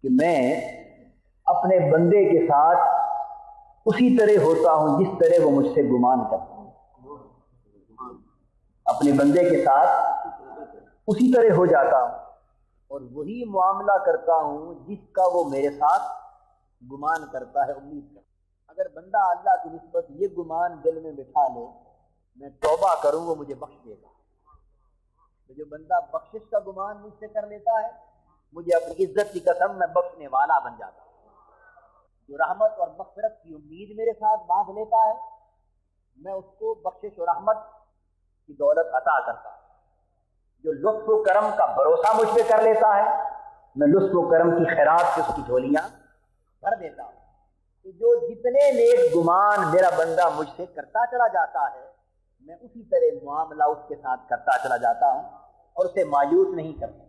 کہ میں اپنے بندے کے ساتھ اسی طرح ہوتا ہوں جس طرح وہ مجھ سے گمان کرتا ہوں، اپنے بندے کے ساتھ اسی طرح ہو جاتا ہوں اور وہی معاملہ کرتا ہوں جس کا وہ میرے ساتھ گمان کرتا ہے، امید کرتا ہے۔ اگر بندہ اللہ کی نسبت یہ گمان دل میں بٹھا لے میں توبہ کروں وہ مجھے بخش دے گا، تو جو بندہ بخشش کا گمان مجھ سے کر لیتا ہے مجھے اپنی عزت کی قسم میں بخشنے والا بن جاتا ہے۔ جو رحمت اور مغفرت کی امید میرے ساتھ باندھ لیتا ہے میں اس کو بخشش و رحمت کی دولت عطا کرتا ہوں۔ جو لطف و کرم کا بھروسہ مجھ پہ کر لیتا ہے میں لطف و کرم کی خیرات سے اس کی جھولیاں بھر دیتا ہوں۔ تو جو جتنے نیک گمان میرا بندہ مجھ سے کرتا چلا جاتا ہے میں اسی طرح معاملہ اس کے ساتھ کرتا چلا جاتا ہوں اور اسے مایوس نہیں کرتا،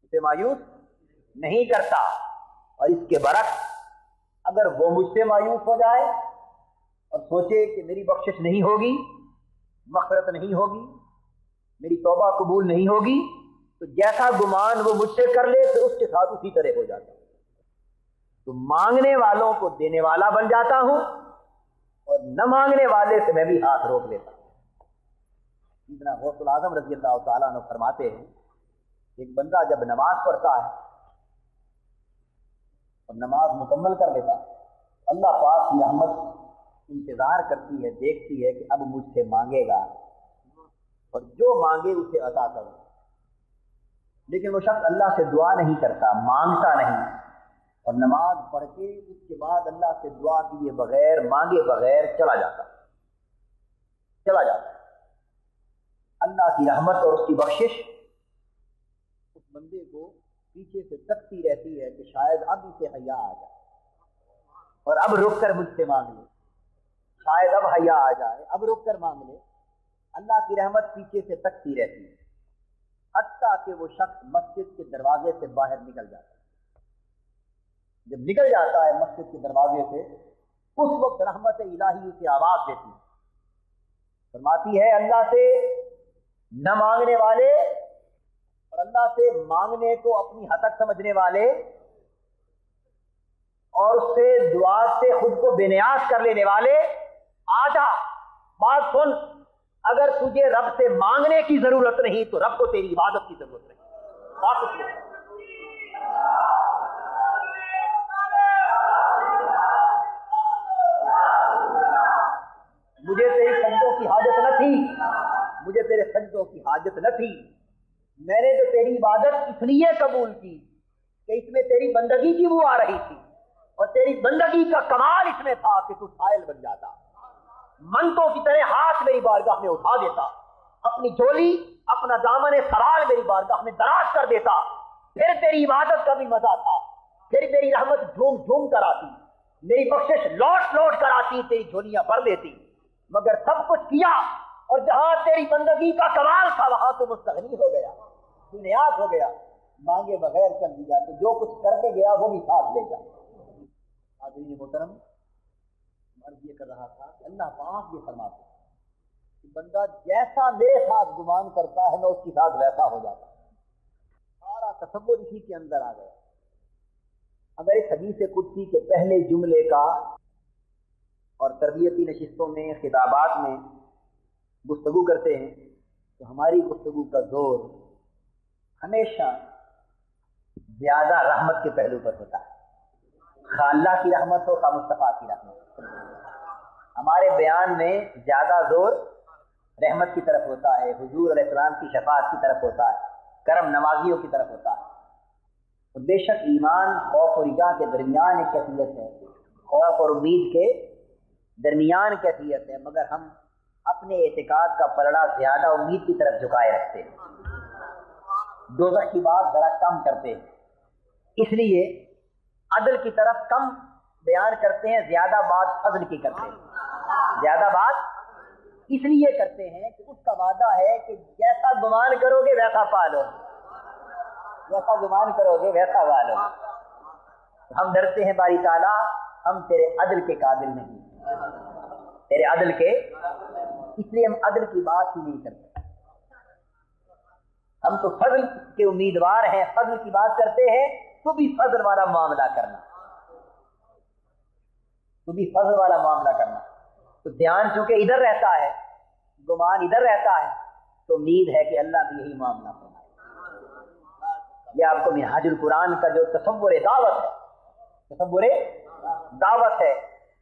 اسے مایوس نہیں کرتا۔ اور اس کے برعکس اگر وہ مجھ سے مایوس ہو جائے اور سوچے کہ میری بخشش نہیں ہوگی، مغفرت نہیں ہوگی، میری توبہ قبول نہیں ہوگی، تو جیسا گمان وہ مجھ سے کر لے تو اس کے ساتھ اسی طرح ہو جاتا ہوں۔ تو مانگنے والوں کو دینے والا بن جاتا ہوں اور نہ مانگنے والے سے میں بھی ہاتھ روک لیتا ہوں۔ اتنا غوث العظم رضی اللہ تعالیٰ عنہ فرماتے ہیں ایک بندہ جب نماز پڑھتا ہے اور نماز مکمل کر لیتا ہے اللہ پاک کی رحمت انتظار کرتی ہے، دیکھتی ہے کہ اب مجھ سے مانگے گا اور جو مانگے اسے عطا کرو، لیکن وہ شخص اللہ سے دعا نہیں کرتا، مانگتا نہیں، اور نماز پڑھ کے اس کے بعد اللہ سے دعا کیے بغیر مانگے بغیر چلا جاتا۔ اللہ کی رحمت اور اس کی بخشش اس بندے کو پیچھے سے تکتی رہتی ہے کہ شاید اب اسے حیا آ جائے اور اب رک کر مجھ سے مانگ لے، شاید اب حیا آ جائے، اب رک کر مانگ لے۔ اللہ کی رحمت پیچھے سے تکتی رہتی ہے حتیٰ کہ وہ شخص مسجد کے دروازے سے باہر نکل جاتا ہے۔ جب نکل جاتا ہے مسجد کے دروازے سے اس وقت رحمت الہی اسے آواز دیتی ہے، فرماتی ہے اللہ سے نہ مانگنے والے اور اللہ سے مانگنے کو اپنی حقیقت سمجھنے والے اور اس سے دعا سے خود کو بے نیاز کر لینے والے، آجا بات سن، اگر تجھے رب سے مانگنے کی ضرورت نہیں تو رب کو تیری عبادت کی ضرورت نہیں۔ مجھے تیری سجدوں کی حاجت نہ تھی، مجھے تیرے سجدوں کی حاجت نہ تھی، میں نے تو تیری عبادت اس لیے قبول کی کہ اس میں تیری بندگی کی بو آ رہی تھی اور تیری بندگی کا کمال اس میں تھا کہ تو سائل بن جاتا، منتوں کی طرح ہاتھ میری بارگاہ میں اٹھا دیتا، اپنی جھولی اپنا دامن سرال میری بارگاہ میں دراز کر دیتا، پھر تیری عبادت کا بھی مزہ تھا، پھر میری رحمت جھوم جھوم کر آتی، میری بخشش لوٹ لوٹ کر آتی، تیری جھولیاں بھر دیتی، مگر سب کچھ کیا اور جہاں تیری بندگی کا کمال تھا وہاں تو مستغنی ہو گیا، تو نیاز ہو گیا، مانگے بغیر کر دیا، تو جو کچھ کر کے گیا وہ بھی ساتھ لے جا۔ حاضرین محترم، عرض یہ کر رہا تھا کہ اللہ پاک یہ فرماتا ہے کہ بندہ جیسا میرے ساتھ گمان کرتا ہے میں اس کے ساتھ ویسا ہو جاتا ہوں۔ سارا تصور اسی کے اندر آ گیا۔ اگر اس حدیث قدسی کے پہلے جملے کا اور تربیتی نشستوں میں خطابات میں گفتگو کرتے ہیں تو ہماری گفتگو کا زور ہمیشہ زیادہ رحمت کے پہلو پر ہوتا ہے، خواہ اللہ کی رحمت ہو خواہ مصطفیٰ کی رحمت ہو۔ ہمارے بیان میں زیادہ زور رحمت کی طرف ہوتا ہے، حضور علیہ السلام کی شفاعت کی طرف ہوتا ہے، کرم نوازیوں کی طرف ہوتا ہے۔ اور بے شک ایمان خوف اور رجا کے درمیان ایک کیفیت ہے، خوف اور امید کے درمیان کیفیت ہے، مگر ہم اپنے اعتقاد کا پلڑا زیادہ امید کی طرف جھکائے رکھتے ہیں، دوزخ کی بات ذرا کم کرتے ہیں، اس لیے عدل کی طرف کم بیان کرتے ہیں، زیادہ بات فضل کی کرتے ہیں، زیادہ بات اس لیے کرتے ہیں کہ اس کا وعدہ ہے کہ جیسا گمان کرو گے ویسا پالو، جیسا گمان کرو گے ویسا والو۔ ہم ڈرتے ہیں باری تعالیٰ ہم تیرے عدل کے قابل نہیں، تیرے عدل کے، اس لیے ہم عدل کی بات ہی نہیں کرتے، ہم تو فضل کے امیدوار ہیں، فضل کی بات کرتے ہیں تو بھی فضل والا معاملہ کرنا، تو بھی فضل والا معاملہ کرنا۔ تو دھیان چونکہ ادھر رہتا ہے، گمان ادھر رہتا ہے، تو امید ہے کہ اللہ بھی یہی معاملہ کرنا۔ یہ آپ کو منہاج القرآن کا جو تصور دعوت ہے، تصور دعوت ہے،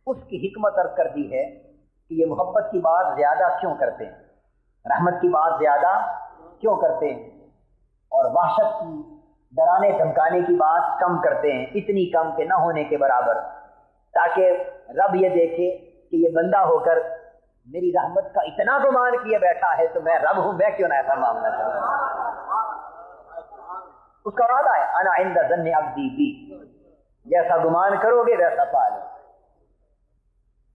اس کی حکمت عرض کر دی ہے کہ یہ محبت کی بات زیادہ کیوں کرتے ہیں، رحمت کی بات زیادہ کیوں کرتے ہیں، اور وحشت کی ڈرانے دھمکانے کی بات کم کرتے ہیں، اتنی کم کہ نہ ہونے کے برابر، تاکہ رب یہ دیکھے کہ یہ بندہ ہو کر میری رحمت کا اتنا گمان کیے بیٹھا ہے تو میں رب ہوں، میں کیوں نہ ایسا معاملہ کروں۔ اس کا وعدہ ہے انا عند ظن عبدی بی، جیسا گمان کرو گے ویسا پالو۔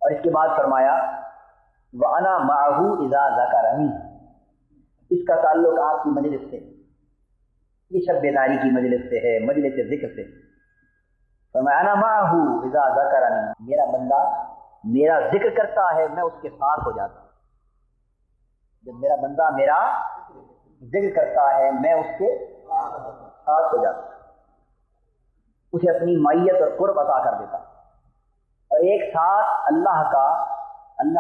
اور اس کے بعد فرمایا وَأَنَا مَعَهُ إِذَا ذَكَرَنِي، اس کا تعلق آپ کی مجلس سے، یہ شب بیداری کی مجلس سے ہے، مجلس ذکر سے۔ فرمایا انا مَعَهُ إِذَا ذَكَرَنِي، میرا بندہ میرا ذکر کرتا ہے میں اس کے ساتھ ہو جاتا ہوں، جب میرا بندہ میرا ذکر کرتا ہے میں اس کے ساتھ ہو جاتا ہوں، اسے اپنی معیت اور قرب عطا کر دیتا ہوں۔ اور ایک ساتھ اللہ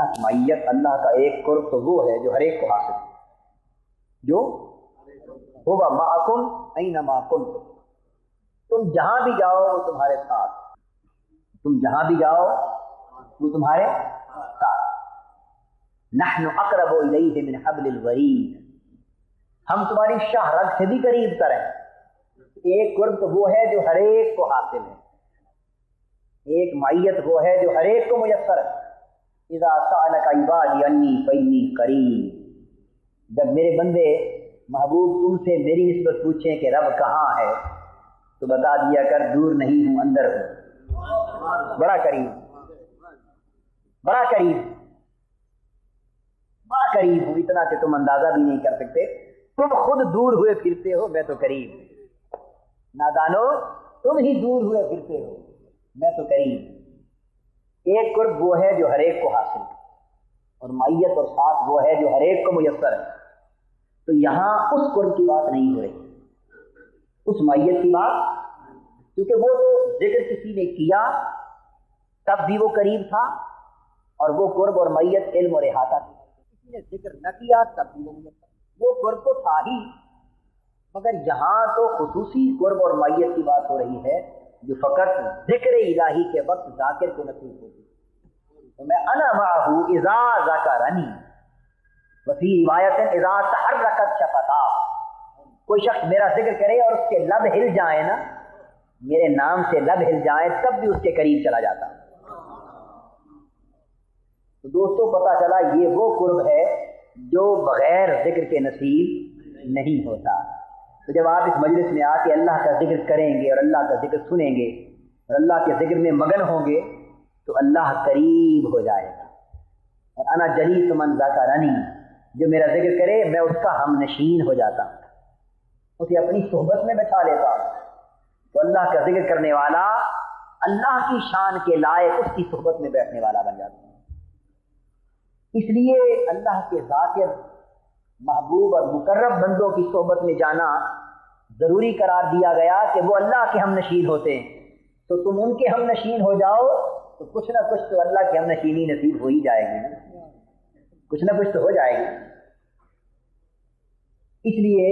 کی معیت، اللہ کا ایک قرب تو وہ ہے جو ہر ایک کو حاصل ہے، جو ہوگا معکم اینما کنتم، تم جہاں بھی جاؤ وہ تمہارے ساتھ، تم جہاں بھی جاؤ وہ تمہارے ساتھ۔ نحن اقرب الیہ من حبل الورید، ہم تمہاری شاہ رگ سے بھی قریب تر ہیں۔ ایک قرب تو وہ ہے جو ہر ایک کو حاصل ہے، ایک معیت وہ ہے جو ہر ایک کو میسر ہے۔ اذا سألک عبادی انی فانی قریب، جب میرے بندے محبوب تم سے میری نسبت پوچھیں کہ رب کہاں ہے تو بتا دیا کر دور نہیں ہوں، اندر ہوں، بڑا قریب، بڑا قریب، بڑا قریب ہوں، اتنا کہ تم اندازہ بھی نہیں کر سکتے، تم خود دور ہوئے پھرتے ہو، میں تو قریب، نادانو تم ہی دور ہوئے پھرتے ہو، میں تو قریب۔ ایک قرب وہ ہے جو ہر ایک کو حاصل ہے، اور معیت اور ساتھ وہ ہے جو ہر ایک کو میسر ہے۔ تو یہاں اس قرب کی بات نہیں ہو رہی، اس معیت کی بات، کیونکہ وہ تو ذکر کسی نے کیا تب بھی وہ قریب تھا، اور وہ قرب اور معیت علم اور احاطہ تھی، کسی نے ذکر نہ کیا تب بھی وہ میسر، وہ قرب تو تھا ہی، مگر یہاں تو خصوصی قرب اور معیت کی بات ہو رہی ہے جو فقط ذکر الہی کے وقت ذاکر کو نصیب ہوتی ہے۔ تو میں انا معہ اذا ذکرنی، وفی روایت اذا تحرکت شفتاہ، کوئی شخص میرا ذکر کرے اور اس کے لب ہل جائیں نا، میرے نام سے لب ہل جائیں، تب بھی اس کے قریب چلا جاتا۔ تو دوستوں پتہ چلا یہ وہ قرب ہے جو بغیر ذکر کے نصیب نہیں ہوتا، تو جب آپ اس مجلس میں آ کے اللہ کا ذکر کریں گے اور اللہ کا ذکر سنیں گے اور اللہ کے ذکر میں مگن ہوں گے تو اللہ قریب ہو جائے گا. اور انا جلیس من ذکرنی، جو میرا ذکر کرے میں اس کا ہم نشین ہو جاتا ہوں، اسے اپنی صحبت میں بٹھا لیتا ہوں. تو اللہ کا ذکر کرنے والا اللہ کی شان کے لائق اس کی صحبت میں بیٹھنے والا بن جاتا ہے. اس لیے اللہ کے ذاکر محبوب اور مقرب بندوں کی صحبت میں جانا ضروری قرار دیا گیا کہ وہ اللہ کے ہم نشین ہوتے ہیں. تو تم ان کے ہم نشین ہو جاؤ تو کچھ نہ کچھ تو اللہ کی ہم نشینی نصیب ہو ہی جائے گی نا، کچھ نہ کچھ تو ہو جائے گی. اس لیے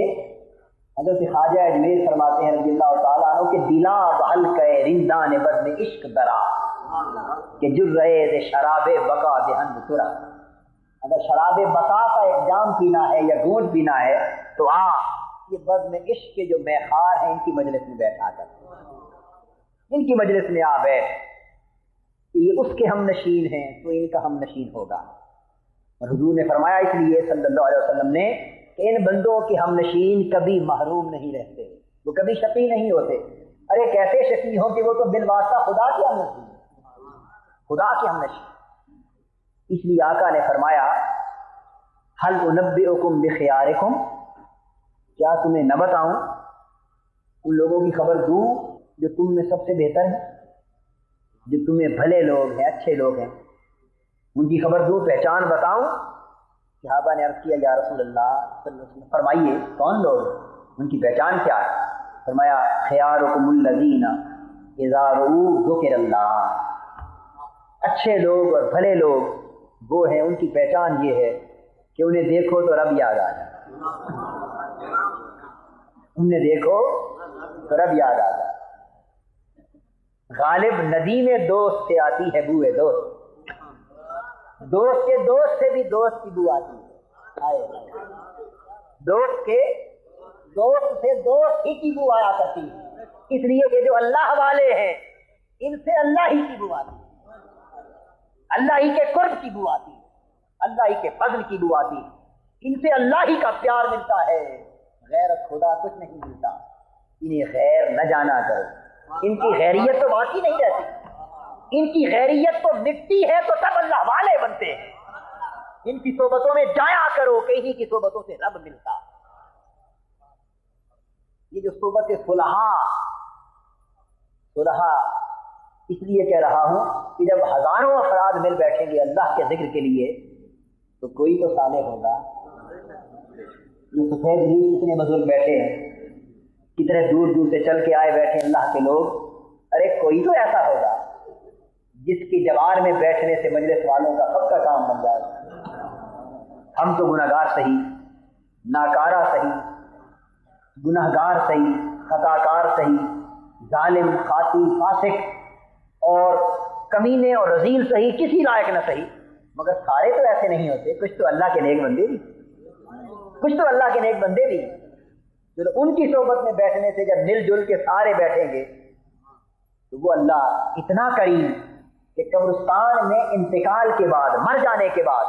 حضرت خواجہ اجمیر فرماتے ہیں رضی اللہ تعالیٰ عنہ کہ دلا بحل کے رندان بد میں عشق درا کہ جر رہے شراب بقا دہن ترا. اگر شراب بقا کا ایک جام پینا ہے یا گھونٹ پینا ہے تو یہ بد میں عشق کے جو میخار ہیں ان کی مجلس میں بیٹھا کر، ان کی مجلس میں بیٹھ، یہ اس کے ہم نشین ہیں تو ان کا ہم نشین ہوگا. اور حضور نے فرمایا اس لیے صلی اللہ علیہ وسلم نے کہ ان بندوں کے ہم نشین کبھی محروم نہیں رہتے، وہ کبھی شقی نہیں ہوتے. ارے کیسے شقی ہوں کہ وہ تو بالواسطہ خدا کے ہم نشین، خدا کے ہم نشین. اس لیے آقا نے فرمایا حل انبئکم بخیارکم، کیا تمہیں نہ بتاؤں، ان لوگوں کی خبر دوں جو تم میں سب سے بہتر ہیں، جو تمہیں بھلے لوگ ہیں، اچھے لوگ ہیں، ان کی خبر دوں، پہچان بتاؤں. صحابہ نے عرض کیا یا رسول اللہ صلی اللہ علیہ وسلم فرمائیے کون لوگ، ان کی پہچان کیا ہے؟ فرمایا خیارکم الذین اذا رؤوا ذکر اللہ، اچھے لوگ اور بھلے لوگ وہ ہیں، ان کی پہچان یہ ہے کہ انہیں دیکھو تو رب یاد آ جائے، انہیں دیکھو تو رب یاد آ جائے. غالب ندی میں دوست سے آتی ہے بوئے دوست، دوست کے دوست سے بھی دوست کی بو آتی ہے، دوست کے دوست سے دوست ہی کی بو آیا کرتی ہے. اس لیے یہ جو اللہ والے ہیں ان سے اللہ ہی کی بو آتی ہے، اللہ ہی کے قرب کی بو آتی ہے، اللہ ہی کے فضل کی بو آتی ہے. ان سے اللہ ہی کا پیار ملتا ہے، غیر خدا کچھ نہیں ملتا. انہیں غیر نہ جانا کرو، ان کی غیریت تو باقی نہیں رہتی، ان کی غیریت تو مٹتی ہے تو تب اللہ والے بنتے ہیں. ان کی صحبتوں میں جایا کرو کہ انہی کی صحبتوں سے رب ملتا. یہ جو صحبت صلحاء اس لیے کہہ رہا ہوں کہ جب ہزاروں افراد مل بیٹھیں گے اللہ کے ذکر کے لیے تو کوئی تو صالح ہوگا. یہ سفید ریش کتنے بزرگ بیٹھے ہیں، کتنے دور دور سے چل کے آئے بیٹھے اللہ کے لوگ، ارے کوئی تو ایسا ہوگا جس کی جوار میں بیٹھنے سے مجلس والوں کا سب کا کام بن جائے. ہم تو گناہگار صحیح، ناکارہ صحیح، گناہگار صحیح، خطاکار صحیح، ظالم، خاطی، فاسق اور کمینے اور رذیل صحیح، کسی لائق نہ صحیح، مگر سارے تو ایسے نہیں ہوتے. کچھ تو اللہ کے نیک بندے بھی، کچھ تو اللہ کے نیک بندے بھی. تو ان کی صحبت میں بیٹھنے سے جب مل جل کے سارے بیٹھیں گے تو وہ اللہ اتنا کریم کہ قبرستان میں انتقال کے بعد، مر جانے کے بعد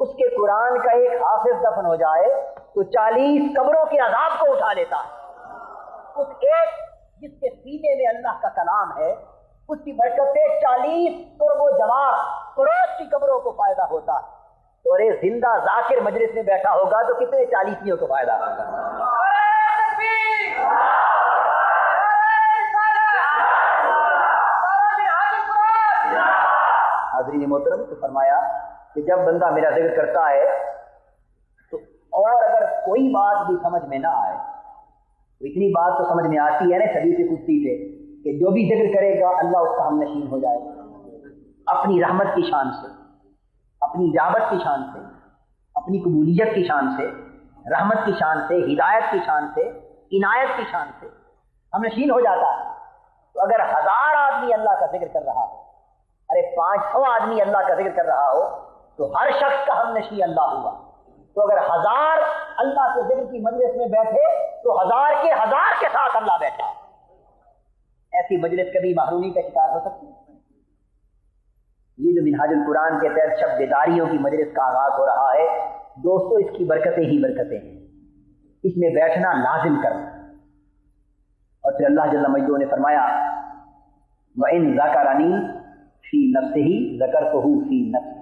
اس کے قرآن کا ایک حافظ دفن ہو جائے تو 40 قبروں کے عذاب کو اٹھا لیتا ہے. اس ایک جس کے سینے میں اللہ کا کلام ہے اس کی برکت سے 40 قرب و جماع کروڑ کی قبروں کو فائدہ ہوتا ہے. تو ارے زندہ ذاکر مجلس میں بیٹھا ہوگا تو کتنے 40 کو فائدہ ہوگا. حاضرین محترم، تو فرمایا کہ جب بندہ میرا ذکر کرتا ہے تو اور اگر کوئی بات بھی سمجھ میں نہ آئے تو اتنی بات تو سمجھ میں آتی ہے نا سبھی سے کچھ سے کہ جو بھی ذکر کرے گا اللہ اس کا ہم نشین ہو جائے گا. اپنی رحمت کی شان سے، اپنی اجابت کی شان سے، اپنی قبولیت کی شان سے، رحمت کی شان سے، ہدایت کی شان سے، عنایت کی شان سے ہم نشین ہو جاتا ہے. تو اگر 1000 آدمی اللہ کا ذکر کر رہا ہو، ارے 500 آدمی اللہ کا ذکر کر رہا ہو تو ہر شخص کا ہم نشین اللہ ہوا. تو اگر 1000 اللہ کے ذکر کی مجلس میں بیٹھے تو 1000 کے 1000 کے ساتھ اللہ بیٹھا. ایسی مجلس کبھی محرومی کا شکار ہو سکتی ہے؟ یہ جو منہاج القرآن کے تحت شب بیداریوں کی مجلس کا آغاز ہو رہا ہے دوستو، اس کی برکتیں ہی برکتیں ہیں. اس میں بیٹھنا لازم کرنا. اور پھر اللہ جل مجدہ نے فرمایا وَإِن ذَكَرَنِي فِي نَفْسِهِ ذَكَرْتُهُ فِي نَفْسِهِ.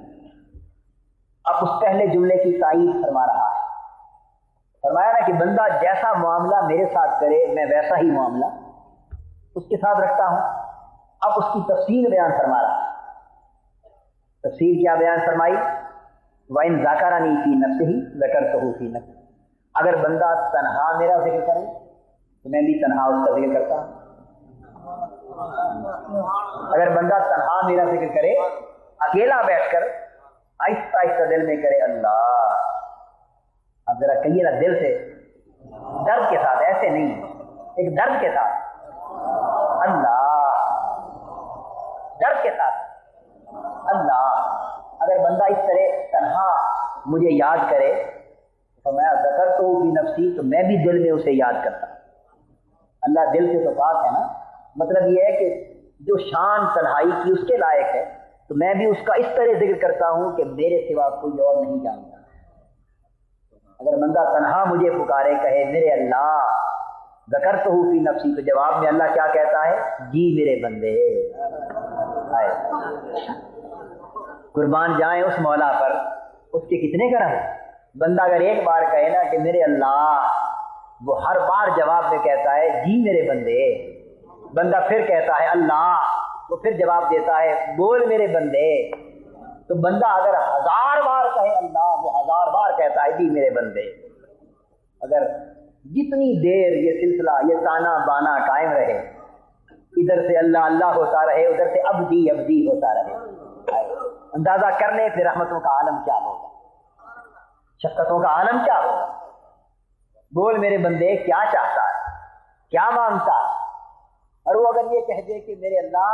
اب اس پہلے جملے کی تائید فرما رہا ہے. فرمایا نا کہ بندہ جیسا معاملہ میرے ساتھ کرے میں ویسا ہی معاملہ اس کے ساتھ رکھتا ہوں. اب اس کی تفصیل بیان فرما رہا ہے. تفصیل کیا بیان فرمائی؟ وَإِن ذَكَرَنِي فِي نَفْسِهِ ذَكَرْتُهُ فِي نَفْسِهِ. اگر بندہ تنہا میرا ذکر کرے تو میں بھی تنہا اس کا ذکر کرتا ہوں. اگر بندہ تنہا میرا ذکر کرے اکیلا بیٹھ کر آہستہ آہستہ دل میں کرے اللہ. اب ذرا کہیے نا دل سے، درد کے ساتھ، ایسے نہیں، ایک درد کے ساتھ اللہ، درد کے ساتھ اللہ. اگر بندہ اس طرح تنہا مجھے یاد کرے تو میں ذکر تو بھی نفسی، تو میں بھی دل میں اسے یاد کرتا. اللہ دل سے تو پاک ہے نا. مطلب یہ ہے کہ جو شان تنہائی کی اس کے لائق ہے تو میں بھی اس کا اس طرح ذکر کرتا ہوں کہ میرے سوا کوئی اور نہیں جانتا. اگر بندہ تنہا مجھے پکارے کہے میرے اللہ ذکرتہ فی نفسی، تو جواب میں اللہ کیا کہتا ہے؟ جی میرے بندے. قربان جائیں اس مولا پر، اس کے کتنے کرم. بندہ اگر ایک بار کہے نا کہ میرے اللہ، وہ ہر بار جواب میں کہتا ہے جی میرے بندے. بندہ پھر کہتا ہے اللہ، وہ پھر جواب دیتا ہے بول میرے بندے. تو بندہ اگر 1000 بار کہے اللہ، وہ 1000 بار کہتا ہے جی میرے بندے. اگر جتنی دیر یہ سلسلہ، یہ تانا بانا قائم رہے، ادھر سے اللہ اللہ ہوتا رہے، ادھر سے ابدی ابدی ہوتا رہے، اندازہ کر لیں پھر رحمتوں کا عالم کیا ہوگا، شفقتوں کا عالم کیا ہوگا. بول میرے بندے کیا چاہتا ہے، کیا مانگتا ہے. اور وہ اگر یہ کہہ دے کہ میرے اللہ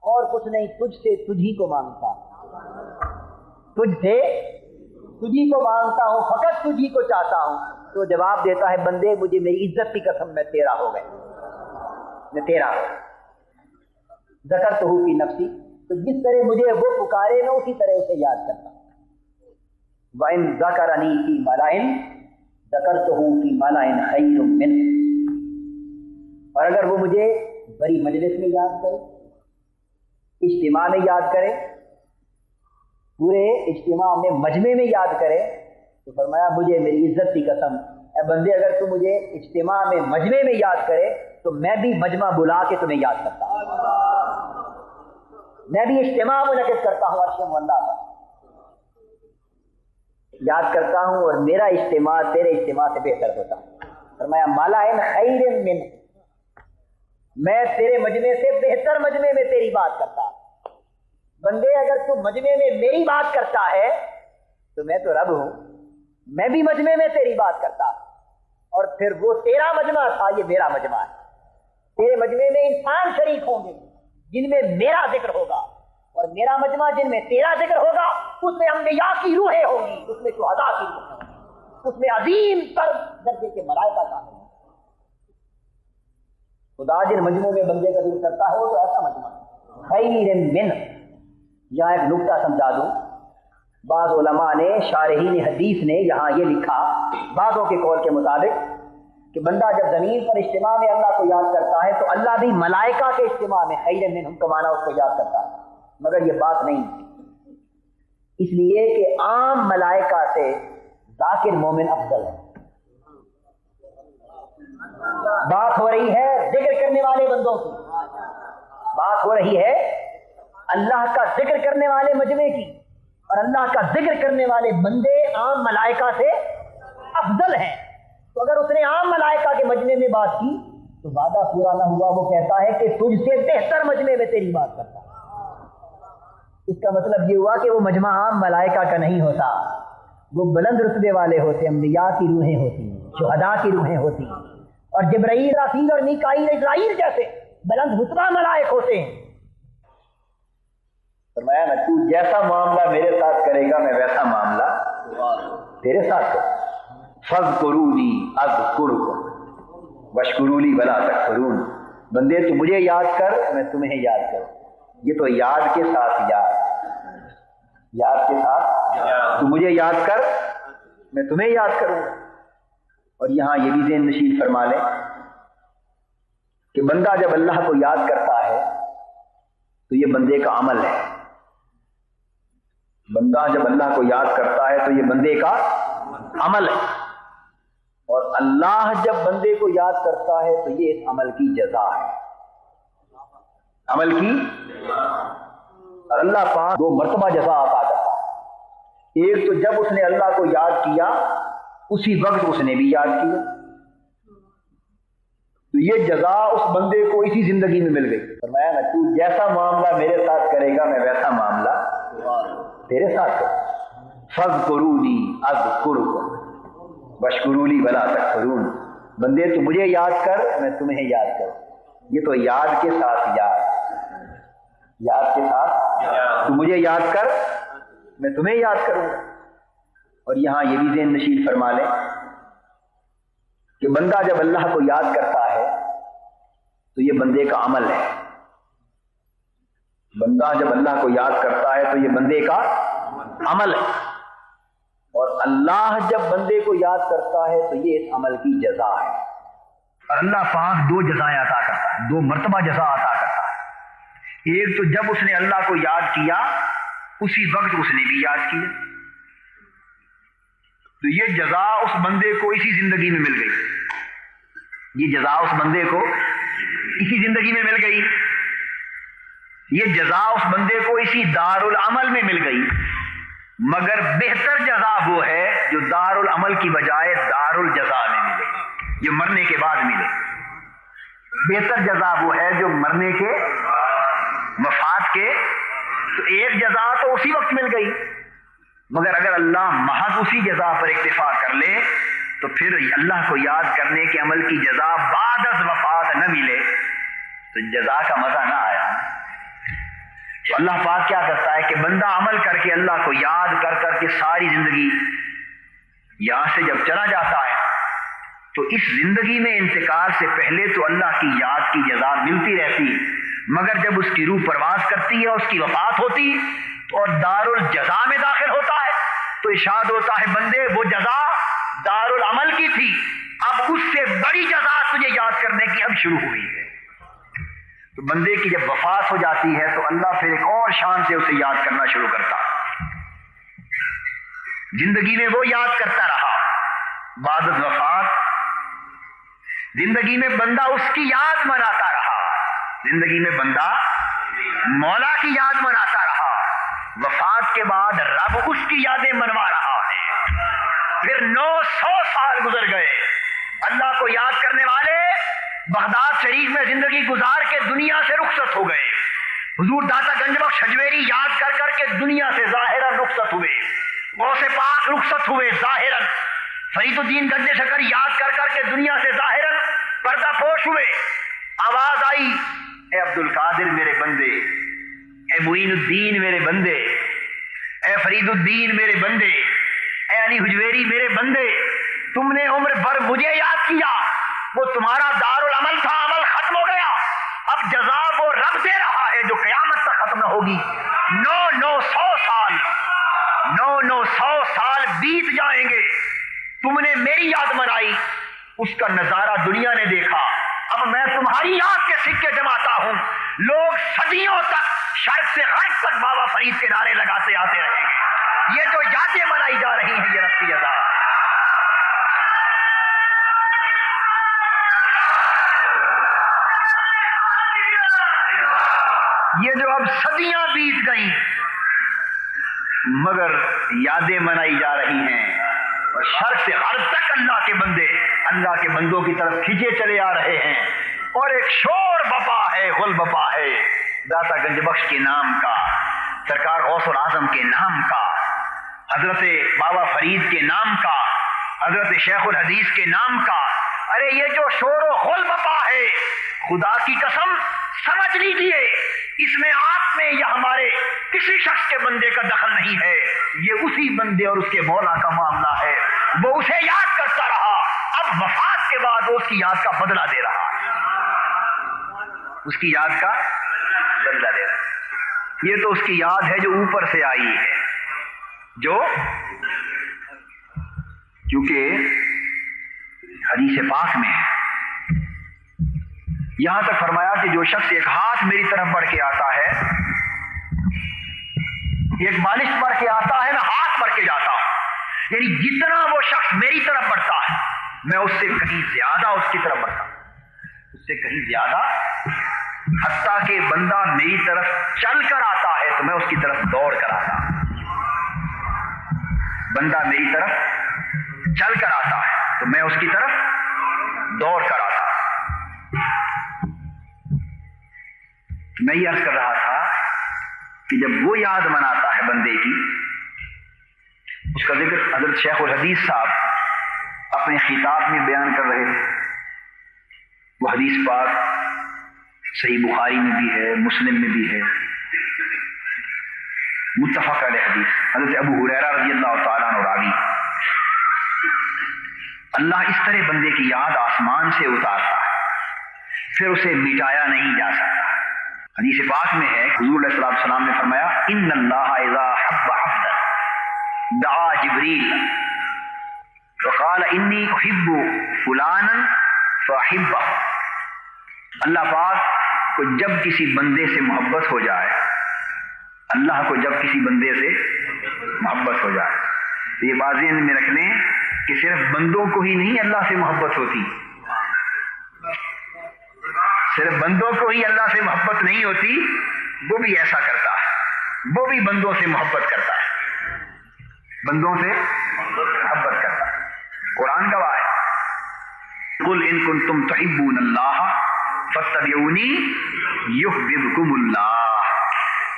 اور کچھ نہیں، تجھ سے تجھ ہی کو مانگتا، تجھ سے تجھ ہی کو مانگتا ہوں، فقط تجھ ہی کو چاہتا ہوں، تو جواب دیتا ہے بندے مجھے میری عزت کی قسم میں تیرا ہو گئے، میں تیرا ہو. ذکرتہ فی نفسی، تو جس طرح مجھے وہ پکارے میں اسی طرح اسے یاد کرتا ہوں. وَإِن ذَكَرَنِي فِي مَلَئٍ ذَكَرْتُهُ فِي مَلَئٍ خَيْرٍ مِّنْهُ. اور اگر وہ مجھے بڑی مجلس میں یاد کرے، اجتماع میں یاد کرے، پورے اجتماع میں مجمع میں یاد کرے، تو فرمایا مجھے میری عزت کی قسم اے بندے اگر تو مجھے اجتماع میں مجمع میں یاد کرے تو میں بھی مجمع بلا کے تمہیں یاد کرتا ہوں. میں بھی اجتماع منعقد کرتا ہوں عرش مولا پر، یاد کرتا ہوں، اور میرا اجتماع تیرے اجتماع سے بہتر ہوتا ہے. فرمایا مَلَئٍ خَيْرٍ مِّنْهُ، میں تیرے مجمع سے بہتر مجمع میں تیری بات کرتا. بندے اگر تو مجمع میں میری بات کرتا ہے تو میں تو رب ہوں، میں بھی مجمع میں تیری بات کرتا. اور پھر وہ تیرا مجمع تھا، یہ میرا مجمع ہے. تیرے مجمع میں انسان شریک ہوں گے جن میں میرا ذکر ہوگا، اور میرا مجمع جن میں تیرا ذکر ہوگا، اس میں انبیاء کی روحیں ہوں گی، اس میں شہداء کی روحیں ہوں گی، اس میں عظیم تر درجے کے ملائکہ کا ہوں. خدا جن مجموع میں بندے کا ذکر کرتا ہے وہ تو ایسا مجمع ہے. خیر من، یہاں ایک نکتہ سمجھا دوں. بعض علماء نے، شارحین حدیث نے یہاں یہ لکھا بعضوں کے قول کے مطابق کہ بندہ جب زمین پر اجتماع میں اللہ کو یاد کرتا ہے تو اللہ بھی ملائکہ کے اجتماع میں خیر منہم کا معنی اس کو یاد کرتا ہے. مگر یہ بات نہیں، اس لیے کہ عام ملائکہ سے ذاکر مومن افضل ہے. بات ہو رہی ہے ذکر کرنے والے بندوں کی، بات ہو رہی ہے اللہ کا ذکر کرنے والے مجمع کی، اور اللہ کا ذکر کرنے والے بندے عام ملائکہ سے افضل ہیں. تو اگر اس نے عام ملائکہ کے مجمع میں بات کی تو وعدہ پورا نہ ہوا. وہ کہتا ہے کہ تجھ سے بہتر مجمع میں تیری بات کرتا. اس کا مطلب یہ ہوا کہ وہ مجمع عام ملائکہ کا نہیں ہوتا، وہ بلند رتبے والے ہوتے، انبیاء کی روحیں ہوتی ہیں، شہداء کی روحیں ہوتی ہیں، اور جبرائیل، اسرافیل اور میکائیل، اسرائیل جیسے بلند رتبہ ملائک ہوتے ہیں. فرمایا نا تو جیسا معاملہ میرے ساتھ کرے گا میں ویسا معاملہ تیرے ساتھ کروں. فاذکرونی اذکرکم واشکروا لی ولا تکفرون. بندے تو مجھے یاد کر میں تمہیں یاد کروں. یہ تو یاد کے ساتھ یاد کے ساتھ تو مجھے یاد کر میں تمہیں یاد کروں. اور یہاں یہ بھی ذہن نشین فرما لیں کہ بندہ جب اللہ کو یاد کرتا ہے تو یہ بندے کا عمل ہے. بندہ جب اللہ کو یاد کرتا ہے تو یہ بندے کا عمل ہے، اور اللہ جب بندے کو یاد کرتا ہے تو یہ اس عمل کی جزا ہے. عمل کی، اور اللہ پاک 2 مرتبہ جزا عطا کرتا ہے. ایک تو جب اس نے اللہ کو یاد کیا اسی وقت اس نے بھی یاد کیا، تو یہ جزا اس بندے کو اسی زندگی میں مل گئی. فرمایا نا تو جیسا معاملہ میرے ساتھ کرے گا میں ویسا معاملہ تیرے ساتھ کروں. فاذکرونی اذکرکم واشکروا لی ولا تکفرون. بندے تو مجھے یاد کر میں تمہیں یاد کروں. یہ تو یاد کے ساتھ یاد کے ساتھ تو مجھے یاد کر میں تمہیں یاد کروں. اور یہاں یہ بھی ذہن نشین فرما لیں کہ بندہ جب اللہ کو یاد کرتا ہے تو یہ بندے کا عمل ہے. بندہ جب اللہ کو یاد کرتا ہے تو یہ بندے کا عمل ہے، اور اللہ جب بندے کو یاد کرتا ہے تو یہ اس عمل کی جزا ہے. اور اللہ پاک 2 جزائیں عطا کرتا ہے، 2 مرتبہ جزا عطا کرتا ہے. ایک تو جب اس نے اللہ کو یاد کیا اسی وقت اس نے بھی یاد کیا، تو یہ جزا اس بندے کو اسی زندگی میں مل گئی. یہ جزا اس بندے کو اسی زندگی میں مل گئی. یہ جزا اس بندے کو اسی دار العمل میں مل گئی. مگر بہتر جزا وہ ہے جو دار العمل کی بجائے دار الجزا میں ملے، جو مرنے کے بعد ملے. بہتر جزا وہ ہے جو مرنے کے مفاد کے. تو ایک جزا تو اسی وقت مل گئی، مگر اگر اللہ محض اسی جزا پر اکتفا کر لے تو پھر اللہ کو یاد کرنے کے عمل کی جزا بعد از وفات نہ ملے تو جزا کا مزہ نہ آیا. تو اللہ پاک کیا کرتا ہے کہ بندہ عمل کر کے اللہ کو یاد کر کر کے ساری زندگی یہاں سے جب چلا جاتا ہے تو اس زندگی میں انتقال سے پہلے تو اللہ کی یاد کی جزا ملتی رہتی، مگر جب اس کی روح پرواز کرتی ہے اس کی وفات ہوتی اور دار الجزا میں داخل ہوتا ہے تو ارشاد ہوتا ہے بندے وہ جزا دار العمل کی تھی، اب اس سے بڑی جزا تجھے یاد کرنے کی اب شروع ہوئی ہے. تو بندے کی جب وفات ہو جاتی ہے تو اللہ پھر ایک اور شان سے اسے یاد کرنا شروع کرتا. زندگی میں وہ یاد کرتا رہا، بعد از وفات زندگی میں بندہ اس کی یاد مناتا رہا، زندگی میں بندہ مولا کی یاد مناتا رہا. وفات کے بعد رب اس کی یادیں منوا رہا ہے. پھر 900 سال گزر گئے، اللہ کو یاد کرنے والے بغداد شریف میں زندگی گزار کے دنیا سے رخصت ہو گئے. حضور داتا گنج بخش حجویری یاد کر کر کے دنیا سے ظاہراً رخصت ہوئے. غوث پاک رخصت ہوئے ظاہراً. فرید الدین گنج شکر یاد کر کر کے دنیا سے ظاہراً پردہ پوش ہوئے. آواز آئی اے عبد القادر میرے بندے، اے معین الدین میرے بندے، اے فرید الدین میرے بندے، اے علی حجویری میرے بندے، تم نے عمر بھر مجھے یاد کیا، وہ تمہارا دار العمل تھا، عمل ختم ہو گیا، اب جزا وہ رب دے رہا ہے جو قیامت تک ختم نہ ہوگی. 900 سال بیت جائیں گے، تم نے میری یاد منائی، اس کا نظارہ دنیا نے دیکھا، اب میں تمہاری یاد کے سکے جماتا ہوں. لوگ صدیوں تک شرق سے غرب تک بابا فرید کے نعرے لگاتے آتے رہیں گے. یہ جو یادیں منائی جا رہی ہیں یہ رب کی جزا. یہ جو اب صدیاں بیت گئیں مگر یادیں منائی جا رہی ہیں، اور شرق سے غرب تک اللہ کے بندے اللہ کے بندوں کی طرف کھینچے چلے آ رہے ہیں. اور ایک شور بپا ہے، غل بپا ہے داتا گنج بخش کے نام کا، سرکار غوث العظم کے نام کا، حضرت بابا فرید کے نام کا، حضرت شیخ الحدیث کے نام کا. ارے یہ جو شور و غل بپا ہے خدا کی قسم سمجھ لیجئے اس میں آپ میں یا ہمارے کسی شخص کے بندے کا دخل نہیں ہے، یہ اسی بندے اور اس کے مولا کا معاملہ ہے. وہ اسے یاد کرتا رہا، اب وفات کے بعد وہ اس کی یاد کا بدلہ دے رہا ہے، اس کی یاد کا بدلہ دے رہا ہے. یہ تو اس کی یاد ہے جو اوپر سے آئی ہے، جو کیونکہ حدیث پاک میں ہے، یہاں تک فرمایا کہ جو شخص ایک ہاتھ میری طرف بڑھ کے آتا ہے، ایک بالش بڑھ کے آتا ہے، میں ہاتھ بڑھ کے جاتا ہوں، یعنی جتنا وہ شخص میری طرف بڑھتا ہے میں اس سے کہیں زیادہ اس کی طرف بڑھتا ہوں، اس سے کہیں زیادہ، حتیٰ کہ بندہ میری طرف چل کر آتا ہے تو میں اس کی طرف دوڑ کر آتا ہوں، بندہ میری طرف چل کر آتا ہے تو میں اس کی طرف دوڑ کر آتا ہوں۔ میں یہ عرض کر رہا تھا کہ جب وہ یاد مناتا ہے بندے کی، اس کا ذکر حضرت شیخ الحدیث صاحب اپنے خطاب میں بیان کر رہے تھے، وہ حدیث پاک صحیح بخاری میں بھی ہے، مسلم میں بھی ہے، متفق علیہ حدیث، حضرت ابو ہریرہ رضی اللہ تعالیٰ عنہ راوی، اللہ اس طرح بندے کی یاد آسمان سے اتارتا ہے، پھر اسے مٹایا نہیں جا سکتا۔ حدیث پاک میں ہے، حضور علیہ السلام نے فرمایا، ان اللہ اذا حب عبدا دعا جبریل وقال انی احب فلانا فاحبہ، اللہ پاک کو جب کسی بندے سے محبت ہو جائے، اللہ کو جب کسی بندے سے محبت ہو جائے، تو یہ بات ذہن میں رکھ لیں کہ صرف بندوں کو ہی نہیں اللہ سے محبت ہوتی، صرف بندوں کو ہی اللہ سے محبت نہیں ہوتی، وہ بھی ایسا کرتا ہے، وہ بھی بندوں سے محبت کرتا ہے، بندوں سے محبت کرتا ہے۔ قرآن گواہ ہے، قل ان کنتم تحبون اللہ فاتبعونی یحببکم اللہ،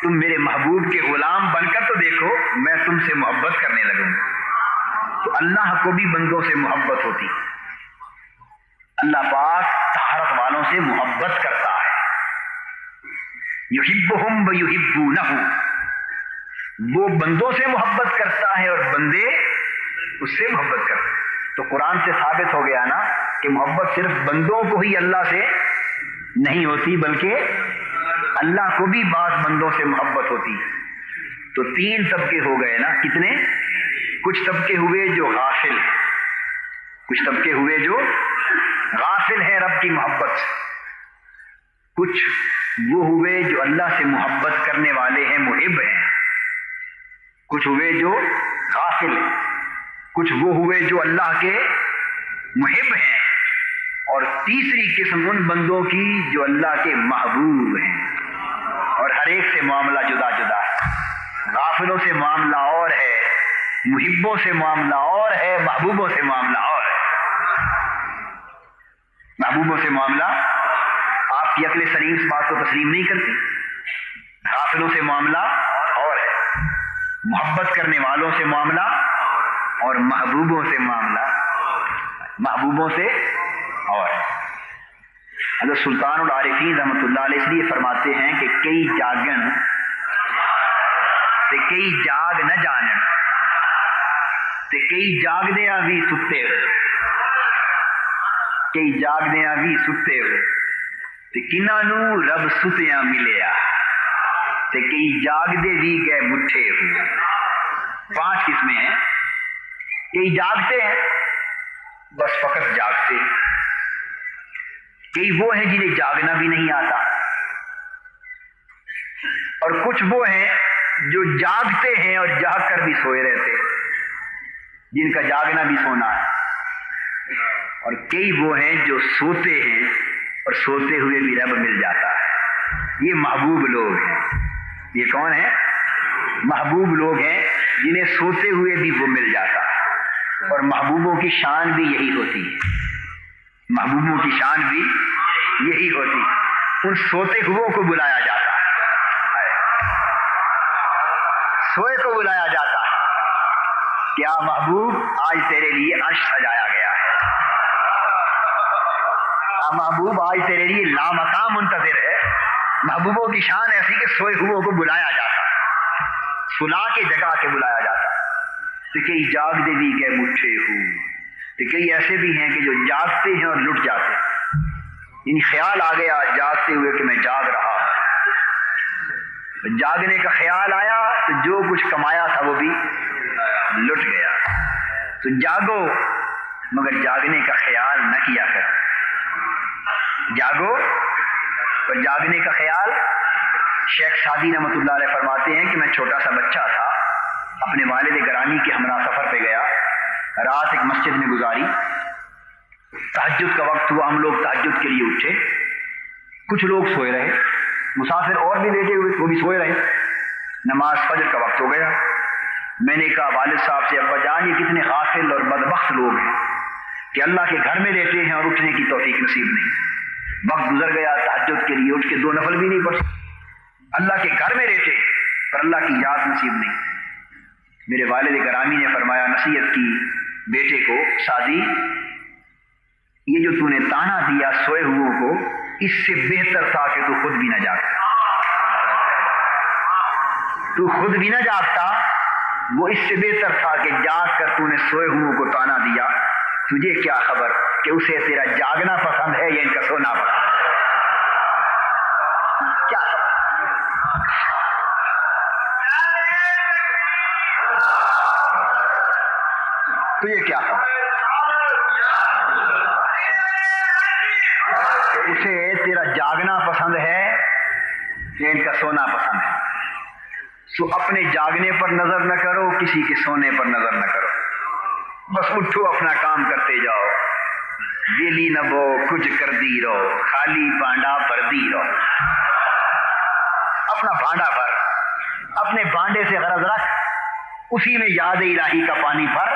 تم میرے محبوب کے غلام بن کر تو دیکھو، میں تم سے محبت کرنے لگوں گا۔ تو اللہ کو بھی بندوں سے محبت ہوتی، اللہ پاک طہارت والوں سے محبت کرتا ہے، یحبہم ویحبونہ، وہ بندوں سے محبت کرتا ہے اور بندے اس سے محبت کرتے ہیں۔ تو قرآن سے ثابت ہو گیا نا کہ محبت صرف بندوں کو ہی اللہ سے نہیں ہوتی، بلکہ اللہ کو بھی بعض بندوں سے محبت ہوتی ہے۔ تو تین طبقے ہو گئے نا، کتنے؟ کچھ طبقے ہوئے جو غافل، کچھ طبقے ہوئے جو غافل ہیں رب کی محبت سے، کچھ وہ ہوئے جو اللہ سے محبت کرنے والے ہیں، محب ہیں، کچھ ہوئے جو غافل ہیں، کچھ وہ ہوئے جو اللہ کے محب ہیں، اور تیسری قسم ان بندوں کی جو اللہ کے محبوب ہیں، اور ہر ایک سے معاملہ جدا جدا ہے، غافلوں سے معاملہ اور ہے، محبوں سے معاملہ اور ہے، محبوبوں سے معاملہ اور ہے، محبوبوں سے معاملہ، آپ کی عقل سلیم اس بات کو تسلیم نہیں کرتی، غافلوں سے معاملہ اور ہے، محبت کرنے والوں سے معاملہ اور محبوبوں سے معاملہ، محبوبوں سے اور ہے۔ حضرت سلطان العارفین رحمۃ اللہ علیہ اس لیے فرماتے ہیں کہ کئی جاگن تے کئی جاگ نہ جانن تے کئی جاگدیاں بھی ستے ہوئے، کئی جاگدیاں بھی ستے ہوئے تے کنہاں نوں رب ستیاں ملیا تے کئی جاگدے بھی گئے مٹھے ہوئے۔ 5 قسمیں ہیں، کئی جاگتے ہیں بس فقط جاگتے، کئی وہ ہیں جنہیں جاگنا بھی نہیں آتا، اور کچھ وہ ہیں جو جاگتے ہیں اور جاگ کر بھی سوئے رہتے، جن کا جاگنا بھی سونا ہے، اور کئی وہ ہیں جو سوتے ہیں اور سوتے ہوئے بھی رب مل جاتا ہے۔ یہ محبوب لوگ ہیں، یہ کون ہیں؟ محبوب لوگ ہیں جنہیں سوتے ہوئے بھی وہ مل جاتا ہے، اور محبوبوں کی شان بھی یہی ہوتی ہے، محبوبوں کی شان بھی یہی ہوتی ہے، ان سوتے ہوئے کو بلایا جاتا ہے، سوئے کو بلایا جاتا ہے، کیا محبوب آج تیرے لیے عرش سجایا گیا ہے، محبوب آج تیرے لیے لامقام منتظر ہے۔ محبوبوں کی شان ایسی کہ سوئے ہوئے کو بلایا جاتا ہے، سلا کے جگہ کے بلایا جاتا ہے، تو کئی جاگ دے بھی گئے مٹھے ہو، تو کئی ایسے بھی ہیں کہ جو جاگتے ہیں اور لٹ جاتے ہیں، یعنی خیال آ گیا جاگتے ہوئے کہ میں جاگ رہا ہوں، جاگنے کا خیال آیا تو جو کچھ کمایا تھا وہ بھی لٹ گیا۔ تو جاگو مگر جاگنے کا خیال نہ کیا کر۔ جاگو پر جاگنے کا خیال۔ شیخ سعدی رحمۃ اللہ علیہ فرماتے ہیں کہ میں چھوٹا سا بچہ تھا، اپنے والد گرامی کے ہمراہ سفر پہ گیا، رات ایک مسجد میں گزاری، تہجد کا وقت ہوا، ہم لوگ تہجد کے لیے اٹھے، کچھ لوگ سوئے رہے، مسافر اور بھی لیٹے ہوئے وہ بھی سوئے رہے، نماز فجر کا وقت ہو گیا۔ میں نے کہا والد صاحب سے، ابا جان یہ کتنے غافل اور بدبخت لوگ ہیں کہ اللہ کے گھر میں لیٹے ہیں اور اٹھنے کی توفیق نصیب نہیں۔ وقت گزر گیا، تہجد کے لیے اٹھ کے 2 نفل بھی نہیں پڑھ سکتے، اللہ کے گھر میں لیٹے پر اللہ کی یاد نصیب نہیں۔ میرے والد گرامی نے فرمایا، نصیحت کی بیٹے کو، سعدی یہ جو تو نے تانا دیا سوئے ہوئے کو، اس سے بہتر تھا کہ تو خود بھی نہ جاگتا، تو خود بھی نہ جاگتا، وہ اس سے بہتر تھا کہ جاگ کر تو نے سوئے ہوئے کو تانا دیا۔ تجھے کیا خبر کہ اسے تیرا جاگنا پسند ہے یا ان کا سونا پسند ہے؟ کیا خبر؟ تجھے کیا خبر کہ اسے تیرا جاگنا پسند ہے یا ان کا سونا پسند ہے؟ سو اپنے جاگنے پر نظر نہ کرو، کسی کے سونے پر نظر نہ کرو، بس اٹھو اپنا کام کرتے جاؤ، ویلی نہ بو کچھ کر دی رہو، خالی بانڈا بھر دی رہو، اپنا بانڈا بھر، اپنے بانڈے سے غرض رکھ، اسی میں یاد الہی کا پانی بھر،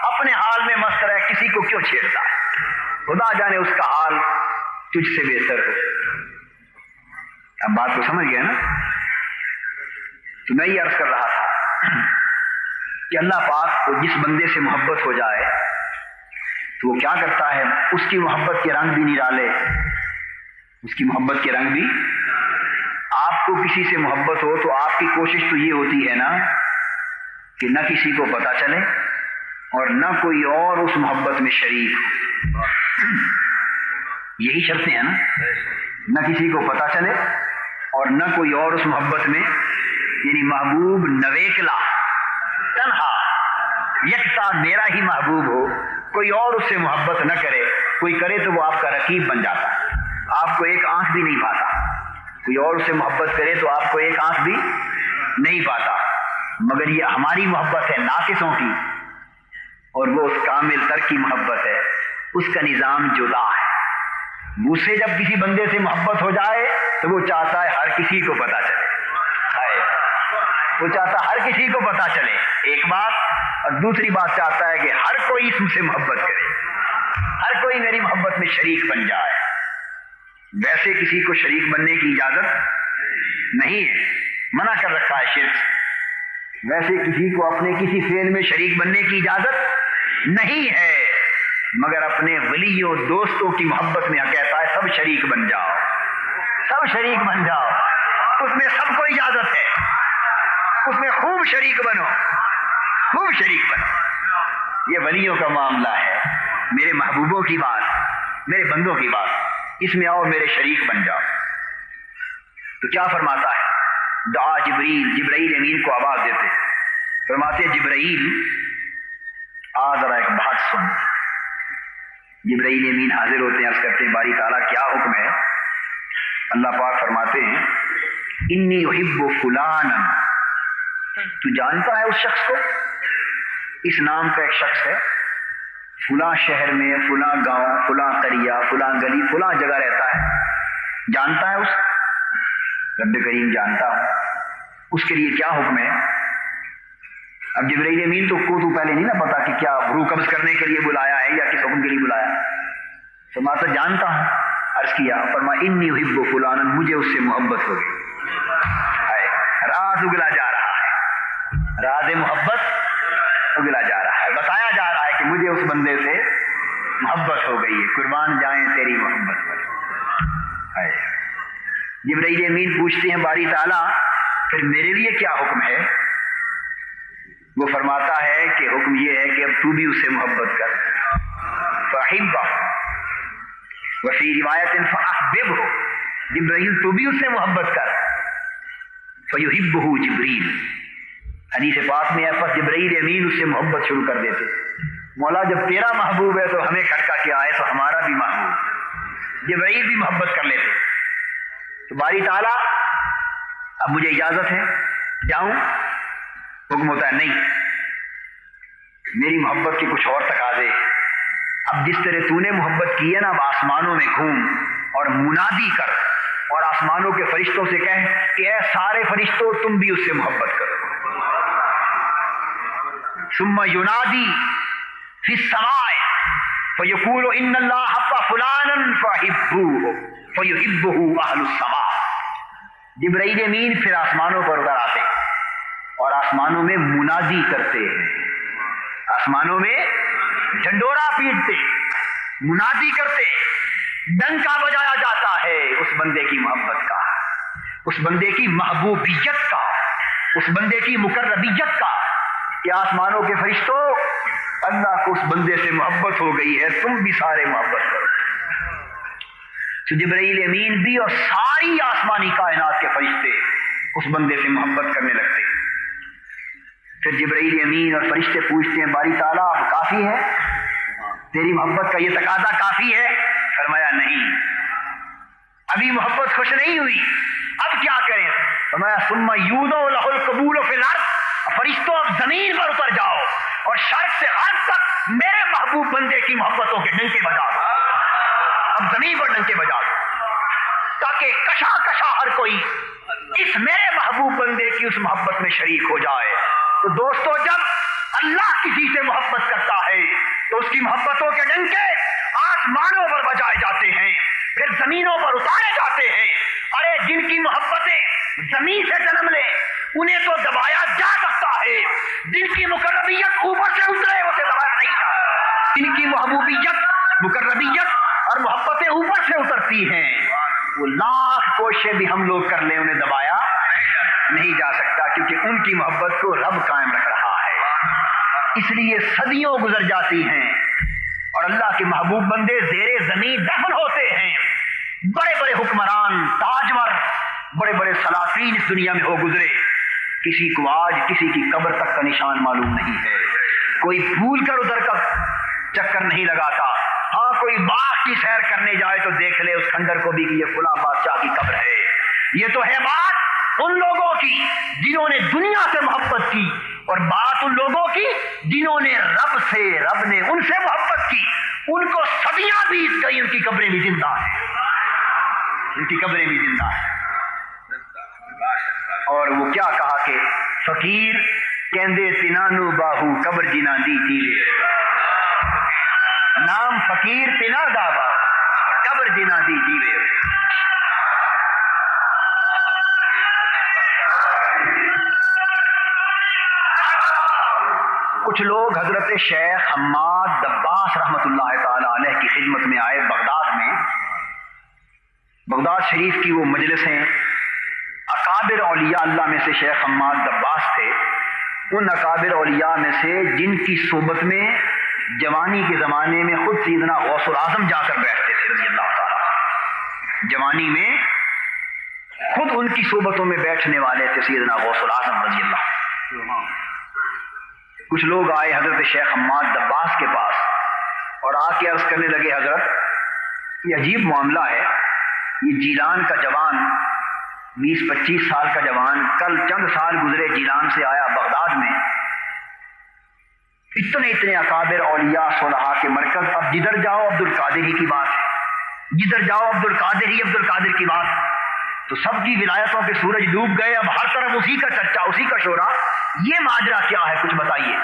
اپنے حال میں مست رہ، کسی کو کیوں چھیڑتا ہے؟ خدا جانے اس کا حال تجھ سے بہتر ہو۔ اب بات کو سمجھ گیا نا؟ تو میں یہ عرض کر رہا تھا کہ اللہ پاک کو جس بندے سے محبت ہو جائے تو وہ کیا کرتا ہے، اس کی محبت کے رنگ بھی نرالے، اس کی محبت کے رنگ بھی۔ آپ کو کسی سے محبت ہو تو آپ کی کوشش تو یہ ہوتی ہے نا کہ نہ کسی کو پتہ چلے اور نہ کوئی اور اس محبت میں شریک ہو، یہی شرطیں ہیں نا، نہ کسی کو پتہ چلے اور نہ کوئی اور اس محبت میں، یعنی محبوب نویکلا تنہا یکتا میرا ہی محبوب ہو، کوئی اور اس سے محبت نہ کرے، کوئی کرے تو وہ آپ کا رقیب بن جاتا ہے، آپ کو ایک آنکھ بھی نہیں پاتا، کوئی اور اس سے محبت کرے تو آپ کو ایک آنکھ بھی نہیں پاتا، مگر یہ ہماری محبت ہے ناقصوں کی، اور وہ اس کامل تر کی محبت ہے، اس کا نظام جدا ہے۔ مجھ سے جب کسی بندے سے محبت ہو جائے تو وہ چاہتا ہے ہر کسی کو پتہ چلے، وہ چاہتا ہر کسی کو پتہ چلے، ایک بات، اور دوسری بات چاہتا ہے کہ ہر کوئی اس سے محبت کرے، ہر کوئی میری محبت میں شریک بن جائے۔ ویسے کسی کو شریک بننے کی اجازت نہیں ہے، منع کر رکھا ہے شرک، ویسے کسی کو اپنے کسی فعل میں شریک بننے کی اجازت نہیں ہے، مگر اپنے ولیوں دوستوں کی محبت میں کہتا ہے سب شریک بن جاؤ، سب شریک بن جاؤ، اس میں سب کو اجازت ہے، اس میں خوب شریک بنو، خوب شریک بنو۔ یہ ولیوں کا معاملہ ہے، میرے محبوبوں کی بات، میرے بندوں کی بات، اس میں آؤ میرے شریک بن جاؤ۔ تو کیا فرماتا ہے؟ دعا جبریل، جبرائیل امین کو آواز دیتے، فرماتے جبرائیل آ ذرا ایک بات سن۔ جبرائیل امین حاضر ہوتے ہیں، عرض کرتے ہیں باری تعالیٰ کیا حکم ہے؟ اللہ پاک فرماتے ہیں انی احب فلانا، تو جانتا ہے اس شخص کو؟ اس نام کا ایک شخص ہے، فلاں شہر میں، فلاں گاؤں، فلاں قریہ، فلاں گلی، فلاں جگہ رہتا ہے، جانتا ہے اس؟ رب کریم جانتا ہوں۔ اس کے لیے کیا حکم ہے؟ اب جبرائیل امین تو پہلے نہیں نا پتا کہ کیا روح قبض کرنے کے لیے بلایا ہے یا کس حکم کے لیے بلایا ہے، فرماتا جانتا ہوں۔ عرض کیا، فرمایا انی احب فلانا، مجھے اس سے محبت ہو گئی۔ راز اگلا جا رہا ہے، راز محبت اگلا جا رہا ہے، بتایا جا رہا ہے کہ مجھے اس بندے سے محبت ہو گئی ہے، قربان جائیں تیری محبت پر۔ جبرائیل امین پوچھتے ہیں باری تعالیٰ پھر میرے لیے کیا حکم ہے؟ وہ فرماتا ہے کہ حکم یہ ہے کہ اب تو بھی اس سے محبت کر، فاحبہ، وفی روایت فاحببہ، جبرائیل تو بھی اس سے محبت کر، فیحبہ جبریل، حدیث پاک میں ہے پس جبرائیل امین اس سے محبت شروع کر دیتے، مولا جب تیرا محبوب ہے تو ہمیں کھٹکا کیا ہے، تو ہمارا بھی محبوب جبرائیل بھی محبت کر لیتے. تو باری تعالیٰ اب مجھے اجازت ہے جاؤں؟ حکم ہوتا ہے نہیں، میری محبت کے کچھ اور تقاضے. اب جس طرح تو نے محبت کی ہے نا، اب آسمانوں میں گھوم اور منادی کر اور آسمانوں کے فرشتوں سے کہہ کہ اے سارے فرشتوں تم بھی اس سے محبت کرو. ثم ینادی فی السماء فیقول ان اللہ حب فلانا فاحبوہ فیحبہ اہل السماء. جبرائیل امین پھر آسمانوں پر اتر آتے اور آسمانوں میں منادی کرتے ہیں، آسمانوں میں ڈھنڈورا پیٹتے، منادی کرتے، ڈنکا بجایا جاتا ہے اس بندے کی محبت کا، اس بندے کی محبوبیت کا، اس بندے کی مقربیت کا کہ آسمانوں کے فرشتوں اللہ کو اس بندے سے محبت ہو گئی ہے، تم بھی سارے محبت کرو. تو جبرائیل امین بھی اور ساری آسمانی کائنات کے فرشتے اس بندے سے محبت کرنے لگتے. پھر جبرائیل امین اور فرشتے پوچھتے ہیں باری تعالیٰ اب کافی ہے، تیری محبت کا یہ تقاضا کافی ہے؟ فرمایا نہیں، ابھی محبت خوش نہیں ہوئی، اب کیا کریں؟ فرمایا ثم یودع لہ القبول فی الارض. فرشتوں اب زمین پر اتر جاؤ اور شرق سے غرب تک میرے محبوب بندے کی محبتوں کے ڈنکے بجا دو. اب زمین پر ڈنکے بجا دو تاکہ کشا کشا ہر کوئی اس میرے محبوب بندے کی اس محبت میں شریک ہو جائے. تو دوستو جب اللہ کسی سے محبت کرتا ہے تو اس کی محبتوں کے ڈنکے آسمانوں پر بجائے جاتے ہیں، پھر زمینوں پر اتارے جاتے ہیں. ارے جن کی محبتیں زمین سے جنم لے انہیں تو دبایا جا سکتا ہے، جن کی مقربیت اوپر سے اترے اسے دبایا نہیں جاتا. جن کی محبوبیت، مقربیت اور محبتیں اوپر سے اترتی ہیں، وہ لاکھ کوششیں بھی ہم لوگ کر لیں انہیں دبایا نہیں جا سکتا، کیونکہ ان کی محبت کو رب قائم رکھ رہا ہے. اس لیے صدیوں گزر جاتی ہیں اور اللہ کے محبوب بندے زیر زمین دفن ہوتے ہیں. بڑے بڑے حکمران، تاجور، بڑے بڑے سلاطین اس دنیا میں ہو گزرے، کسی کو آج کسی کی قبر تک کا نشان معلوم نہیں ہے. کوئی بھول کر ادھر کا چکر نہیں لگاتا. ہاں کوئی باغ کی سیر کرنے جائے تو دیکھ لے اس کھنڈر کو بھی کہ یہ فلاں بادشاہ کی قبر ہے. یہ تو ہے بات ان لوگوں کی جنہوں نے دنیا سے محبت کی، اور بات ان لوگوں کی جنہوں نے رب نے ان سے محبت کی. ان کو صدیاں بیت گئی، ان کی قبریں بھی زندہ ہیں، ان کی قبریں بھی زندہ ہیں. اور وہ کیا کہا کہ فقیر کہندے تینانو باہو قبر جنا دی جیوے، نام فقیر تینا دابا قبر جنا دی جیوے. کچھ لوگ حضرت شیخ حماد دباس رحمۃ اللہ تعالی علیہ کی خدمت میں آئے بغداد میں. بغداد شریف کی وہ مجلس ہیں، اکابر اولیاء اللہ میں سے شیخ حماد دباس تھے. ان اکابر اولیاء میں سے جن کی صحبت میں جوانی کے زمانے میں خود سیدنا غوث الاعظم جا کر بیٹھتے تھے رضی اللہ تعالیٰ. جوانی میں خود ان کی صحبتوں میں بیٹھنے والے تھے سیدنا غوث الاعظم رضی اللہ. کچھ لوگ آئے حضرت شیخ حماد دباس کے پاس اور آ کے عرض کرنے لگے حضرت یہ عجیب معاملہ ہے، یہ جیلان کا جوان 20-25 سال کا جوان کل چند سال گزرے جیلان سے آیا بغداد میں، اتنے اکابر اولیاء صلحاء کے مرکز. اب جدھر جاؤ عبد القادر ہی کی بات ہے، جدھر جاؤ عبد القادر کی بات. تو سب کی ولایتوں کے سورج ڈوب گئے، اب ہر طرف اسی کا چرچا، اسی کا شورا. یہ ماجرا کیا ہے کچھ بتائیے.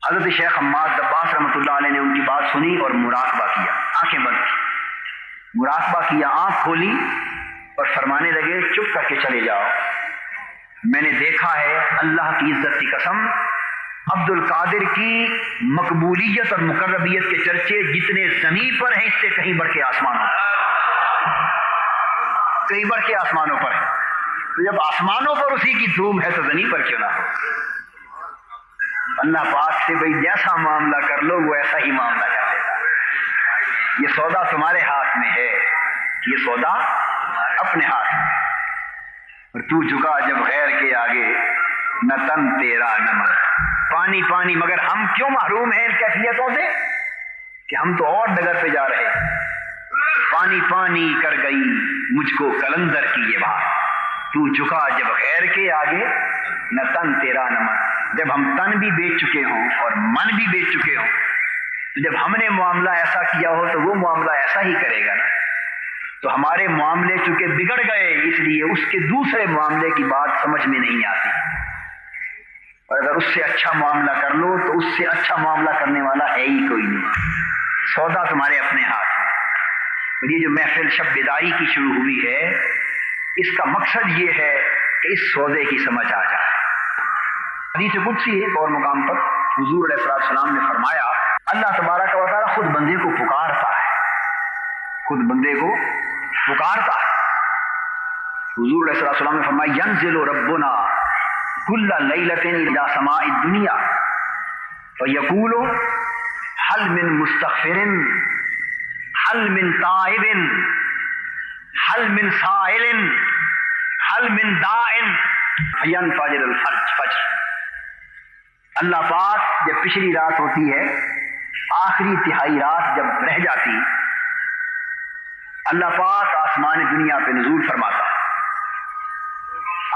حضرت شیخ حماد دباس رحمۃ اللہ علیہ نے ان کی بات سنی اور مراقبہ کیا، آنکھیں بند کی، مراقبہ کیا، آنکھ کھولی اور فرمانے لگے چپ کر کے چلے جاؤ. میں نے دیکھا ہے اللہ کی عزت کی قسم، عبد القادر کی مقبولیت اور مقربیت کے چرچے جتنے زمین پر ہیں اس سے کہیں بڑھ کے آسمانوں پر، کہیں بڑھ کے آسمانوں پر ہے. تو جب آسمانوں پر اسی کی دھوم ہے تو زمین پر کیوں نہ ہو. اللہ پاک سے بھئی جیسا معاملہ کر لو وہ ایسا ہی معاملہ کر دیتا. یہ سودا تمہارے ہاتھ میں ہے، یہ سودا اپنے ہاتھ میں. اور تو جھکا جب غیر کے آگے نہ تن تیرا نہ من. پانی پانی مگر ہم کیوں محروم ہیں ان کیفیتوں سے کہ ہم تو اور ڈگر پہ جا رہے ہیں. پانی پانی کر گئی مجھ کو کلندر کی یہ بات, تو جھکا جب غیر کے آگے نہ تن تیرا نہ من. جب ہم تن بھی بیچ چکے ہوں اور من بھی بیچ چکے ہوں تو جب ہم نے معاملہ ایسا کیا ہو تو وہ معاملہ ایسا ہی کرے گا نا. تو ہمارے معاملے چونکہ بگڑ گئے اس لیے اس کے دوسرے معاملے کی بات سمجھ میں نہیں آتی, اور اگر اس سے اچھا معاملہ کر لو تو اس سے اچھا معاملہ کرنے والا ہے ہی کوئی نہیں. سودا تمہارے اپنے ہاتھ میں. اور یہ جو محفل شب بیداری کی شروع ہوئی ہے اس کا مقصد یہ ہے کہ اس سودے کی سمجھ آ جائے. حدیث قدسی ایک اور مقام پر حضور علیہ السلام نے فرمایا اللہ تبارک و تعالیٰ خود بندے کو پکارتا ہے, خود بندے کو پکارتا ہے. حضور علیہ السلام نے فرمایا ینزل ربنا کل لیلۃ الی سماء الدنیا فیقول هل من مستغفر هل من تائب هل من سائل هل من داع فینفجر الفجر. اللہ پاک جب پچھلی رات ہوتی ہے, آخری تہائی رات جب رہ جاتی, اللہ پاک آسمان دنیا پہ نزول فرماتا,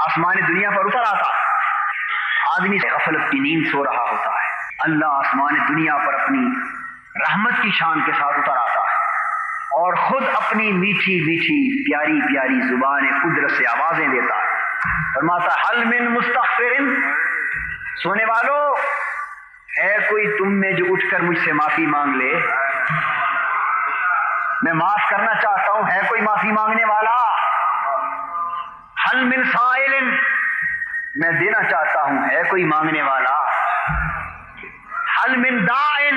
آسمان دنیا پر اتر آتا. آدمی غفلت کی نیند سو رہا ہوتا ہے, اللہ آسمان دنیا پر اپنی رحمت کی شان کے ساتھ اتر آتا ہے اور خود اپنی میٹھی میٹھی پیاری پیاری زبان قدرت سے آوازیں دیتا ہے. فرماتا حل من مستغفر, سونے والو ہے کوئی تم میں جو اٹھ کر مجھ سے معافی مانگ لے, میں معاف کرنا چاہتا ہوں, ہے کوئی معافی مانگنے والا. حل من سائل, میں دینا چاہتا ہوں, ہے کوئی مانگنے والا. حل من داع,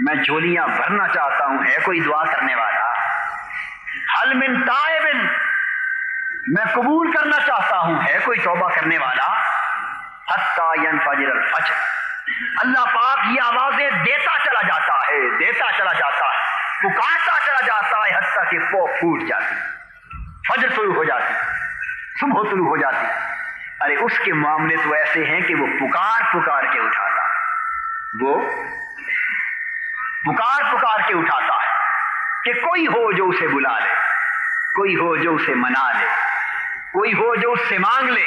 میں جھولیاں بھرنا چاہتا ہوں, ہے کوئی دعا کرنے والا. حل من تائب, میں قبول کرنا چاہتا ہوں, ہے کوئی توبہ کرنے والا. حتی ینفجر الفجر, اللہ پاک یہ آوازیں دیتا چلا جاتا ہے, دیتا چلا جاتا ہے, پکارتا چلا جاتا ہے حتیٰ کہ پو پھوٹ جاتی, فجر طلوع ہو جاتی, صبح طلوع ہو جاتی. ارے اس کے معاملے تو ایسے ہیں کہ وہ پکار پکار کے اٹھاتا ہے, وہ پکار پکار کے اٹھاتا ہے کہ کوئی ہو جو اسے بلا لے, کوئی ہو جو اسے منا لے, کوئی ہو جو اس سے مانگ لے,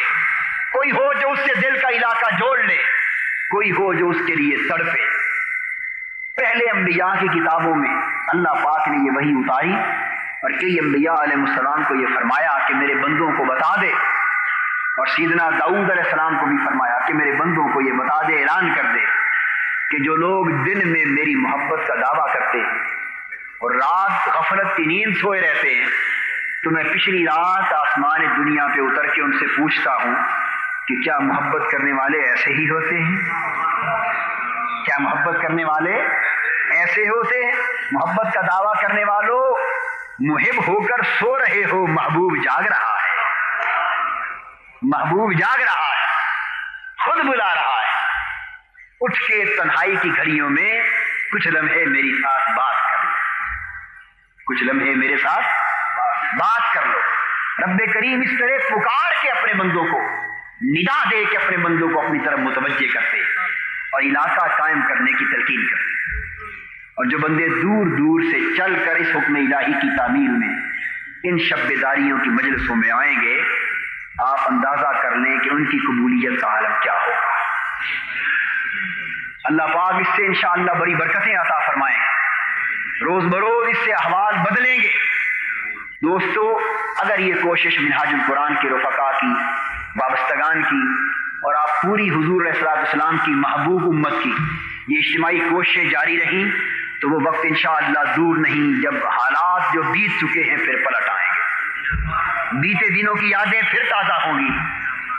کوئی ہو جو اس سے دل کا علاقہ جوڑ لے, کوئی ہو جو اس کے لیے تڑپے. پہلے انبیاء کی کتابوں میں اللہ پاک نے یہ وحی اتاری اور کئی انبیاء علیہ السلام کو یہ فرمایا کہ میرے بندوں کو بتا دے, اور سیدنا داؤد علیہ السلام کو بھی فرمایا کہ میرے بندوں کو یہ بتا دے, اعلان کر دے کہ جو لوگ دن میں میری محبت کا دعویٰ کرتے ہیں اور رات غفلت کی نیند سوئے رہتے ہیں, تو میں پچھلی رات آسمان دنیا پہ اتر کے ان سے پوچھتا ہوں کہ کیا محبت کرنے والے ایسے ہی ہوتے ہیں, کیا محبت کرنے والے ایسے ہوتے ہیں. محبت کا دعویٰ کرنے والوں, محب ہو کر سو رہے ہو, محبوب جاگ رہا ہے, محبوب جاگ رہا ہے, خود بلا رہا ہے. اٹھ کے تنہائی کی گھڑیوں میں کچھ لمحے میری ساتھ بات کر لو, کچھ لمحے میرے ساتھ بات کر لو. رب کریم اس طرح پکار کے اپنے بندوں کو, ندا دے کے اپنے بندوں کو اپنی طرف متوجہ کرتے اور علاقہ قائم کرنے کی تلقین کرتے. اور جو بندے دور دور سے چل کر اس حکم الہی کی تعمیل میں ان شب بیداریوں کی مجلسوں میں آئیں گے, آپ اندازہ کر لیں کہ ان کی قبولیت کا عالم کیا ہوگا. اللہ پاک اس سے انشاءاللہ بڑی برکتیں عطا فرمائیں, روز بروز اس سے احوال بدلیں گے. دوستو, اگر یہ کوشش منہاج القرآن کے رفقا کی, وابستگان کی, اور آپ پوری حضور علیہ السلام کی محبوب امت کی یہ اجتماعی کوششیں جاری رہیں تو وہ وقت انشاءاللہ دور نہیں جب حالات جو بیت چکے ہیں پھر پلٹ آئیں گے. بیتے دنوں کی یادیں پھر تازہ ہوں گی,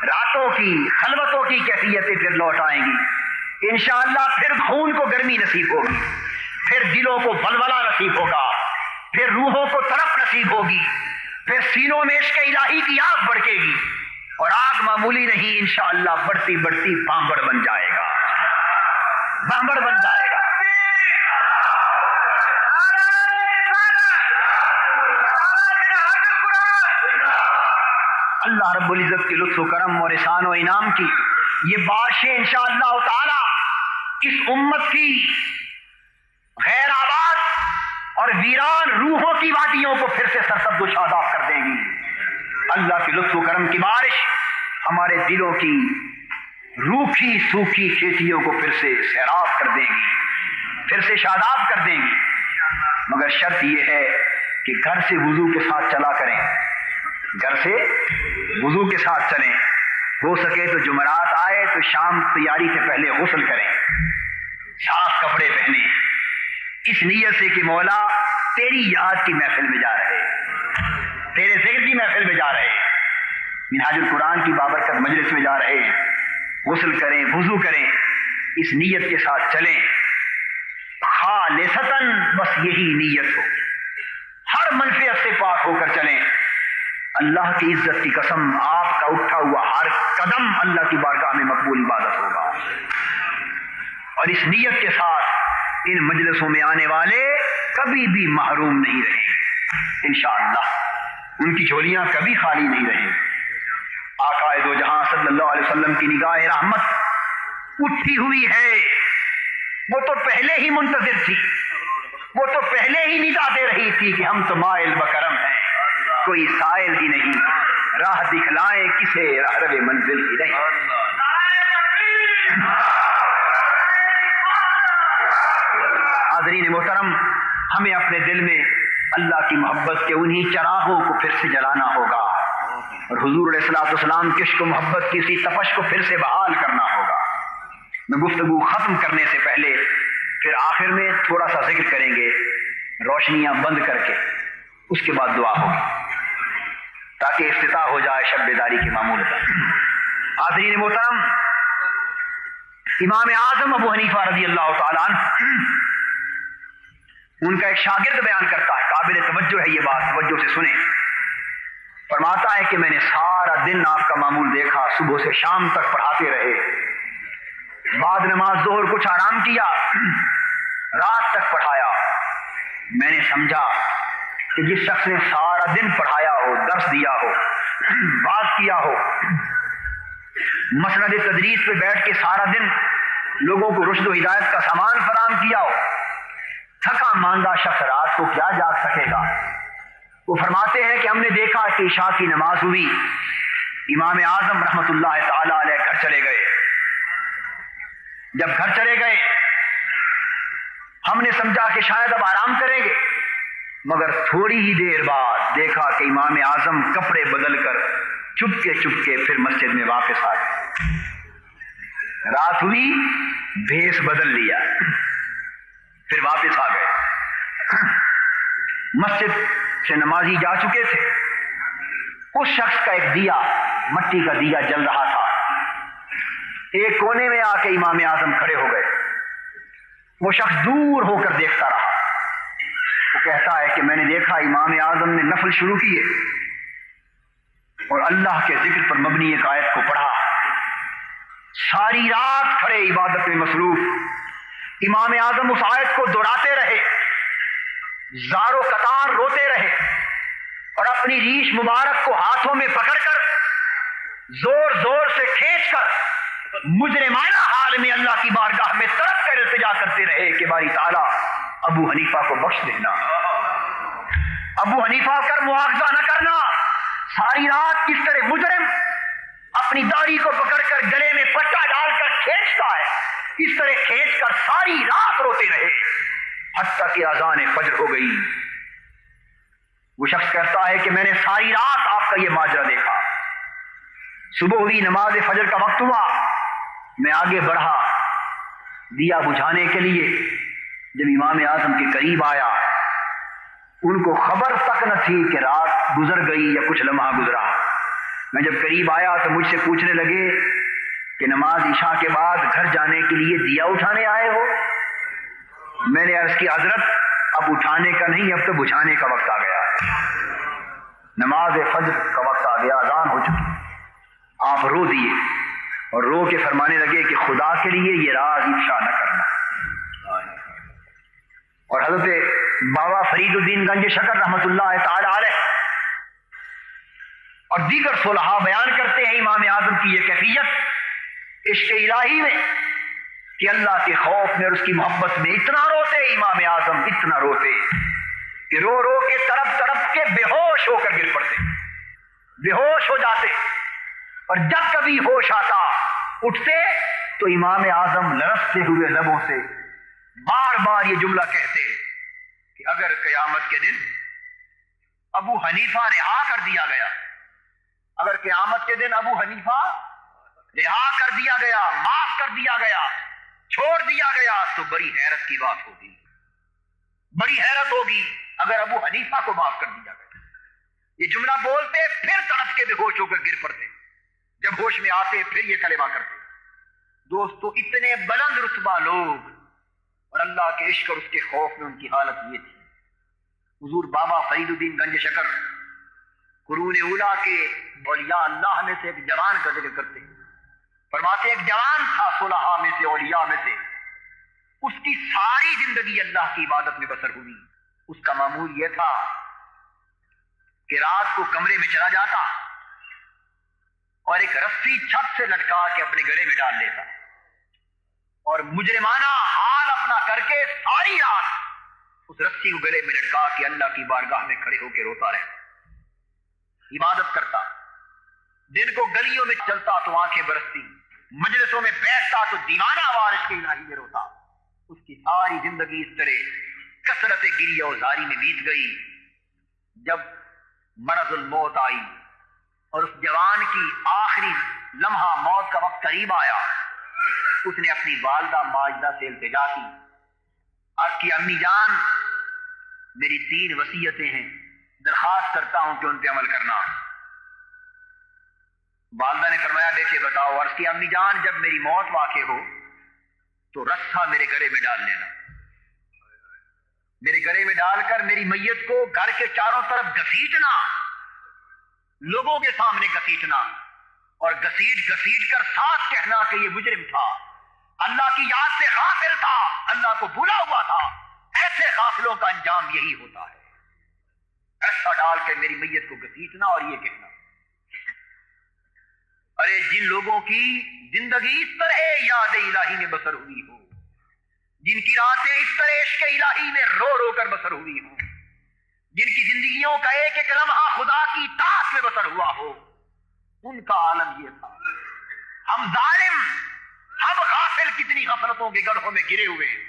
راتوں کی خلوتوں کی کیفیتیں پھر لوٹ آئیں گی انشاءاللہ. پھر خون کو گرمی نصیب ہوگی, پھر دلوں کو ولولہ نصیب ہوگا, پھر روحوں کو تڑپ نصیب ہوگی, پھر سینوں میں عشق الہی کی آگ بڑھے گی, اور آگ معمولی نہیں انشاءاللہ بڑھتی بڑھتی بامبڑ بن جائے گا, بامبڑ بن جائے گا. اللہ رب العزت کے لطف و کرم اور احسان و انعام کی یہ بارشیں انشاءاللہ تعالی اس امت کی غیر آباد اور ویران روحوں کی وادیوں کو پھر سے سرسبز و شاداب کر دیں گی۔ اللہ کے لطف و کرم کی بارش ہمارے دلوں کی روکھی سوکھی کھیتیوں کو پھر سے سیراب کر دیں گی، پھر سے شاداب کر دیں گی، مگر شرط یہ ہے کہ گھر سے وضو کے ساتھ چلا کریں، گھر سے وضو کے ساتھ چلیں، ہو سکے تو جمعرات آئے تو شام تیاری سے پہلے غسل کریں، صاف کپڑے پہنیں، اس نیت سے کہ مولا تیری یاد کی محفل میں جا رہے، تیرے ذکر کی محفل میں جا رہے، منہاج القرآن کی بابرکت مجلس میں جا رہے ہیں، غسل کریں، وضو کریں، اس نیت کے ساتھ چلیں، خالصتاً بس یہی نیت ہو، ہر منفعت سے پاک ہو کر چلیں۔ اللہ کی عزت کی قسم آپ کا اٹھا ہوا ہر قدم اللہ کی بارگاہ میں مقبول عبادت ہوگا، اور اس نیت کے ساتھ ان مجلسوں میں آنے والے کبھی بھی محروم نہیں رہیں گے انشاءاللہ، ان کی جھولیاں کبھی خالی نہیں رہیں گی۔ آقا دو جہاں صلی اللہ علیہ وسلم کی نگاہ رحمت اٹھی ہوئی ہے، وہ تو پہلے ہی منتظر تھی، وہ تو پہلے ہی ندا دے رہی تھی کہ ہم تو مائل بکرم ہیں، کوئی سائل ہی نہیں، راہ دکھلائیں کسے رہرو منزل ہی نہیں۔ حاضرین محترم، ہمیں اپنے دل میں اللہ کی محبت کے انہی چراغوں کو پھر سے جلانا ہوگا، اور حضور علیہ الصلوۃ والسلام کی عشق و محبت کی اسی تپش کو پھر سے بحال کرنا ہوگا۔ میں گفتگو ختم کرنے سے پہلے پھر آخر میں تھوڑا سا ذکر کریں گے، روشنیاں بند کر کے، اس کے بعد دعا ہوگی تاکہ افتتاح ہو جائے شب بیداری کے معمول کا۔ حاضرین محترم، امام اعظم ابو حنیفہ رضی اللہ تعالیٰ عنہ، ان کا ایک شاگرد بیان کرتا ہے، قابل توجہ ہے یہ بات، توجہ سے سنیں۔ فرماتا ہے کہ میں نے سارا دن آپ کا معمول دیکھا، صبح سے شام تک پڑھاتے رہے، بعد نماز ظہر کچھ آرام کیا، رات تک پڑھایا۔ میں نے سمجھا کہ جس شخص نے سارا دن پڑھایا ہو، درس دیا ہو، بات کیا ہو، مسند تدریس پہ بیٹھ کے سارا دن لوگوں کو رشد و ہدایت کا سامان فراہم کیا ہو، تھکا ماندہ شخص رات کو کیا جاگ سکے گا؟ وہ فرماتے ہیں کہ ہم نے دیکھا کہ عشاء کی نماز ہوئی، امام اعظم رحمت اللہ تعالی علیہ گھر چلے گئے۔ جب گھر چلے گئے ہم نے سمجھا کہ شاید اب آرام کریں گے، مگر تھوڑی ہی دیر بعد دیکھا کہ امام اعظم کپڑے بدل کر چپکے پھر مسجد میں واپس آ گئے۔ رات ہوئی، بھیس بدل لیا، پھر واپس آ گئے۔ مسجد سے نمازی جا چکے تھے، اس شخص کا ایک دیا، مٹی کا دیا جل رہا تھا، ایک کونے میں آ کے امام اعظم کھڑے ہو گئے۔ وہ شخص دور ہو کر دیکھتا رہا۔ وہ کہتا ہے کہ میں نے دیکھا امام اعظم نے نفل شروع کیے اور اللہ کے ذکر پر مبنی ایک آیت کو پڑھا، ساری رات کھڑے عبادت میں مصروف امام اعظم اس آیت کو دہراتے رہے، زار و قطار روتے رہے، اور اپنی ریش مبارک کو ہاتھوں میں پکڑ کر زور زور سے کھینچ کر مجرمانہ حال میں اللہ کی بارگاہ میں تڑپ کر التجا کرتے رہے کہ باری تعالیٰ ابو حنیفہ کو بخش دینا، ابو حنیفہ کر مواخذہ نہ کرنا۔ ساری رات کس طرح مجرم اپنی داڑھی کو پکڑ کر گلے میں پٹا ڈال کر کھینچتا ہے، اس طرح کھینچ کر ساری رات روتے رہے حتیٰ کہ اذان فجر ہو گئی۔ وہ شخص کہتا ہے کہ میں نے ساری رات آپ کا یہ ماجرا دیکھا، صبح ہوئی، نماز فجر کا وقت ہوا، میں آگے بڑھا دیا بجھانے کے لیے۔ جب امام اعظم کے قریب آیا، ان کو خبر تک نہ تھی کہ رات گزر گئی یا کچھ لمحہ گزرا۔ میں جب قریب آیا تو مجھ سے پوچھنے لگے کہ نماز عشاء کے بعد گھر جانے کے لیے دیا اٹھانے آئے ہو؟ میں نے عرض کی حضرت اب اٹھانے کا نہیں، اب تو بجھانے کا وقت آ گیا ہے، نماز فجر کا وقت آ گیا، اذان ہو چکی۔ آپ رو دیے اور رو کے فرمانے لگے کہ خدا کے لیے یہ راز افشا نہ کرنا۔ اور حضرت بابا فرید الدین گنج شکر رحمت اللہ تعالی علیہ اور دیگر صلحاء بیان کرتے ہیں امام اعظم کی یہ کیفیت عشق الہی میں کہ اللہ کے خوف میں اور اس کی محبت میں اتنا روتے امام اعظم، اتنا روتے کہ رو رو کے تڑپ تڑپ کے بے ہوش ہو کر گر پڑتے، بے ہوش ہو جاتے، اور جب کبھی ہوش آتا اٹھتے تو امام اعظم لرزتے ہوئے لبوں سے بار بار یہ جملہ کہتے کہ اگر قیامت کے دن ابو حنیفہ رہا کر دیا گیا، اگر قیامت کے دن ابو حنیفہ رہا کر دیا گیا، معاف کر دیا گیا، چھوڑ دیا گیا، تو بڑی حیرت کی بات ہوگی، بڑی حیرت ہوگی اگر ابو حنیفہ کو معاف کر دیا گیا۔ یہ جملہ بولتے پھر تڑپ کے بے ہوش ہو کر گر پڑتے، جب ہوش میں آتے پھر یہ کلمہ کرتے۔ دوستو اتنے بلند رتبہ لوگ اور اللہ کے عشق اور اس کے خوف میں ان کی حالت یہ تھی۔ حضور بابا فرید الدین گنج شکر قرون اولیٰ کے اولیاء اللہ میں سے ایک جوان کا ذکر کرتے ہیں، فرماتے ایک جوان تھا صلحاء میں سے، اولیاء میں سے، اس کی ساری زندگی اللہ کی عبادت میں بسر ہوئی۔ اس کا معمول یہ تھا کہ رات کو کمرے میں چلا جاتا اور ایک رسی چھت سے لٹکا کے اپنے گلے میں ڈال لیتا اور مجرمانہ حال اپنا کر کے ساری رات اس رسی کو گلے میں لٹکا کے اللہ کی بارگاہ میں کھڑے ہو کے روتا رہتا، عبادت کرتا۔ دن کو گلیوں میں چلتا تو آنکھیں برستی، مجلسوں میں بیٹھتا تو دیوانہ وارث کے الہی میں روتا۔ اس کی ساری زندگی اس طرح کثرت گریہ و زاری میں بیت گئی۔ جب مرض الموت آئی اور اس جوان کی آخری لمحہ موت کا وقت قریب آیا، اس نے اپنی والدہ ماجدہ سے التجا کی، عرض کی امی جان میری 3 وصیتیں ہیں، درخواست کرتا ہوں کہ ان پہ عمل کرنا۔ والدہ نے فرمایا بیٹے بتاؤ۔ عرض کی امی جان جب میری موت واقع ہو تو رسا میرے گلے میں ڈال لینا، میرے گلے میں ڈال کر میری میت کو گھر کے چاروں طرف گھسیٹنا، لوگوں کے سامنے گھسیٹنا، اور گھسیٹ گھسیٹ کر ساتھ کہنا کہ یہ مجرم تھا، اللہ کی یاد سے غافل تھا، اللہ کو بھولا ہوا تھا۔ ایسے غافلوں کا انجام یہی ہوتا ہے۔ ایسا ڈال کے میری میت کو گھسیٹنا اور یہ کہنا۔ ارے جن لوگوں کی زندگی اس طرح یاد الہی میں بسر ہوئی ہو، جن کی راتیں اس طرح عشق الہی میں رو رو کر بسر ہوئی ہوں، جن کی زندگیوں کا ایک ایک لمحہ خدا کی اطاعت میں بسر ہوا ہو، ان کا عالم یہ تھا۔ ہم ظالم، ہم غافل کتنی غفلتوں کے گڑھوں میں گرے ہوئے ہیں،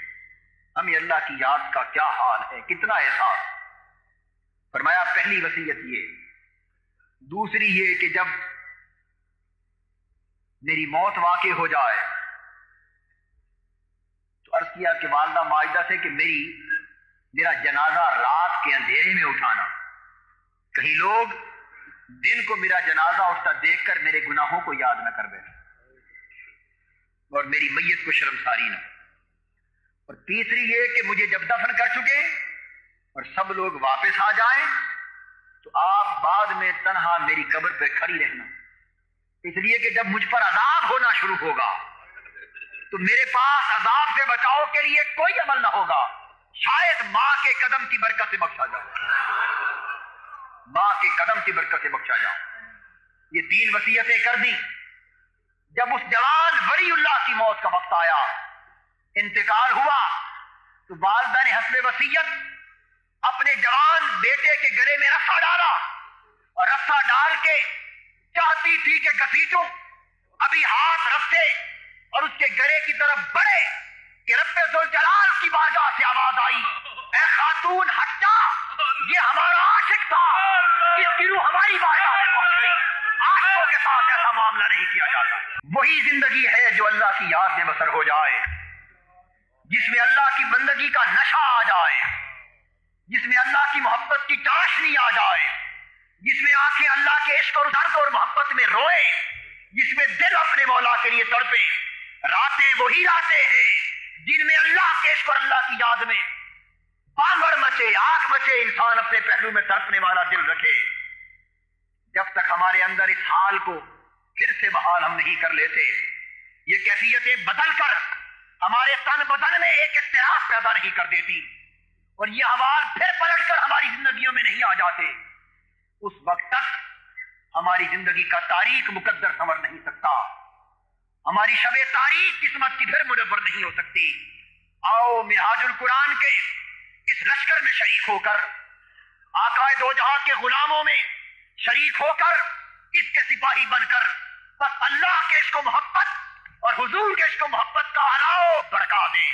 ہمیں اللہ کی یاد کا کیا حال ہے، کتنا احساس۔ فرمایا پہلی وصیت یہ، دوسری یہ کہ جب میری موت واقع ہو جائے تو عرض کیا کہ والدہ ماجدہ سے کہ میرا جنازہ رات کے اندھیرے میں اٹھانا، کہیں لوگ دن کو میرا جنازہ اٹھتا دیکھ کر میرے گناہوں کو یاد نہ کر بیٹھے اور میری میت کو شرمساری نہ۔ اور تیسری یہ کہ مجھے جب دفن کر چکے اور سب لوگ واپس آ جائیں تو آپ بعد میں تنہا میری قبر پہ کھڑی رہنا، اس لیے کہ جب مجھ پر عذاب ہونا شروع ہوگا تو میرے پاس عذاب سے بچاؤ کے لیے کوئی عمل نہ ہوگا، شاید ماں کے قدم کی برکت سے بخشا جاؤ، ماں کے قدم کی برکت سے بخشا جاؤ۔ یہ 3 وصیتیں کر دی۔ جب اس جوان ولی اللہ کی موت کا وقت آیا، انتقال ہوا، تو والدہ نے حسب وصیت اپنے جوان بیٹے کے گلے میں رسا ڈالا اور رسا ڈال کے چاہتی تھی کہ گھسیٹوں، ابھی ہاتھ رسے اور اس کے گلے کی طرف بڑھے کہ رب ذوالجلال کی بارگاہ سے آواز آئی، اے خاتون ہٹ جا، یہ ہمارا عاشق تھا، اس کی روح ہماری بارگاہ میں پہنچ گئی۔ عاشقوں کے ساتھ ایسا معاملہ نہیں کیا جاتا۔ وہی زندگی ہے جو اللہ کی یاد میں بسر ہو جائے، جس میں اللہ کی بندگی کا نشہ آ جائے، جس میں اللہ کی محبت کی چاشنی آ جائے، جس میں آنکھیں اللہ کے عشق اور درد اور محبت میں روئے، جس میں دل اپنے مولا کے لیے تڑپے۔ راتیں وہی راتیں ہیں جن میں اللہ کے عشق اور اللہ کی یاد میں بانگڑ مچے، آگ مچے، انسان اپنے پہلو میں تڑپنے والا دل رکھے۔ جب تک ہمارے اندر اس حال کو پھر سے بحال ہم نہیں کر لیتے، یہ کیفیتیں بدل کر ہمارے تن بدن میں ایک اضطراب پیدا نہیں کر دیتی اور یہ حوال پھر پلٹ کر ہماری زندگیوں میں نہیں آ جاتے، اس وقت تک ہماری زندگی کا تاریخ مقدر سنور نہیں سکتا۔ ہماری شب تاریخ قسمت کی پھر منور نہیں ہو سکتی۔ آؤ منہاج القرآن کے اس لشکر میں شریک ہو کر، آقائے دو جہاں کے غلاموں میں شریک ہو کر، اس کے سپاہی بن کر بس اللہ کے عشق و محبت اور حضور کے عشق و محبت کا اعلیٰ بڑھا دیں،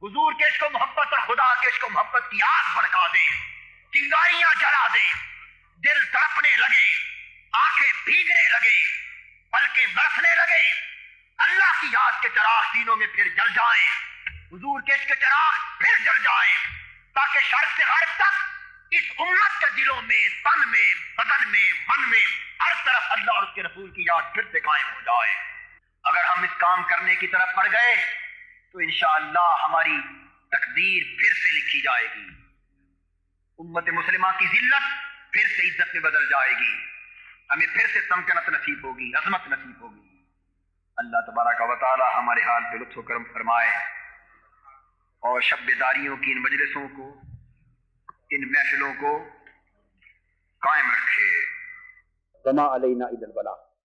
حضور کے عشق و محبت اور خدا کے عشق و محبت کی آگ بڑھا دیں، چنگاریاں جلا دیں، دل تڑپنے لگے، آنکھیں بھیگنے لگے، پلکیں برسنے لگے، اللہ کی یاد کے چراغ سینوں میں پھر جل جائیں، حضور کے عشق کے چراغ پھر جل جائیں، تاکہ شرق سے غرب تک اس امت کے دلوں میں، تن میں، بدن میں، من میں ہر طرف اللہ اور اس کے رسول کی یاد پھر سے قائم ہو جائے۔ اگر ہم اس کام کرنے کی طرف بڑھ گئے تو انشاءاللہ ہماری تقدیر پھر سے لکھی جائے گی، امت مسلمہ کی ذلت پھر سے عزت میں بدل جائے گی، ہمیں پھر سے تمکنت نصیب ہوگی، عظمت نصیب ہوگی۔ اللہ تبارک و تعالی ہمارے حال پہ لطف و کرم فرمائے اور شب بیداریوں کی ان مجلسوں کو، ان محفلوں کو قائم رکھے۔ وما علینا الا البلاغ۔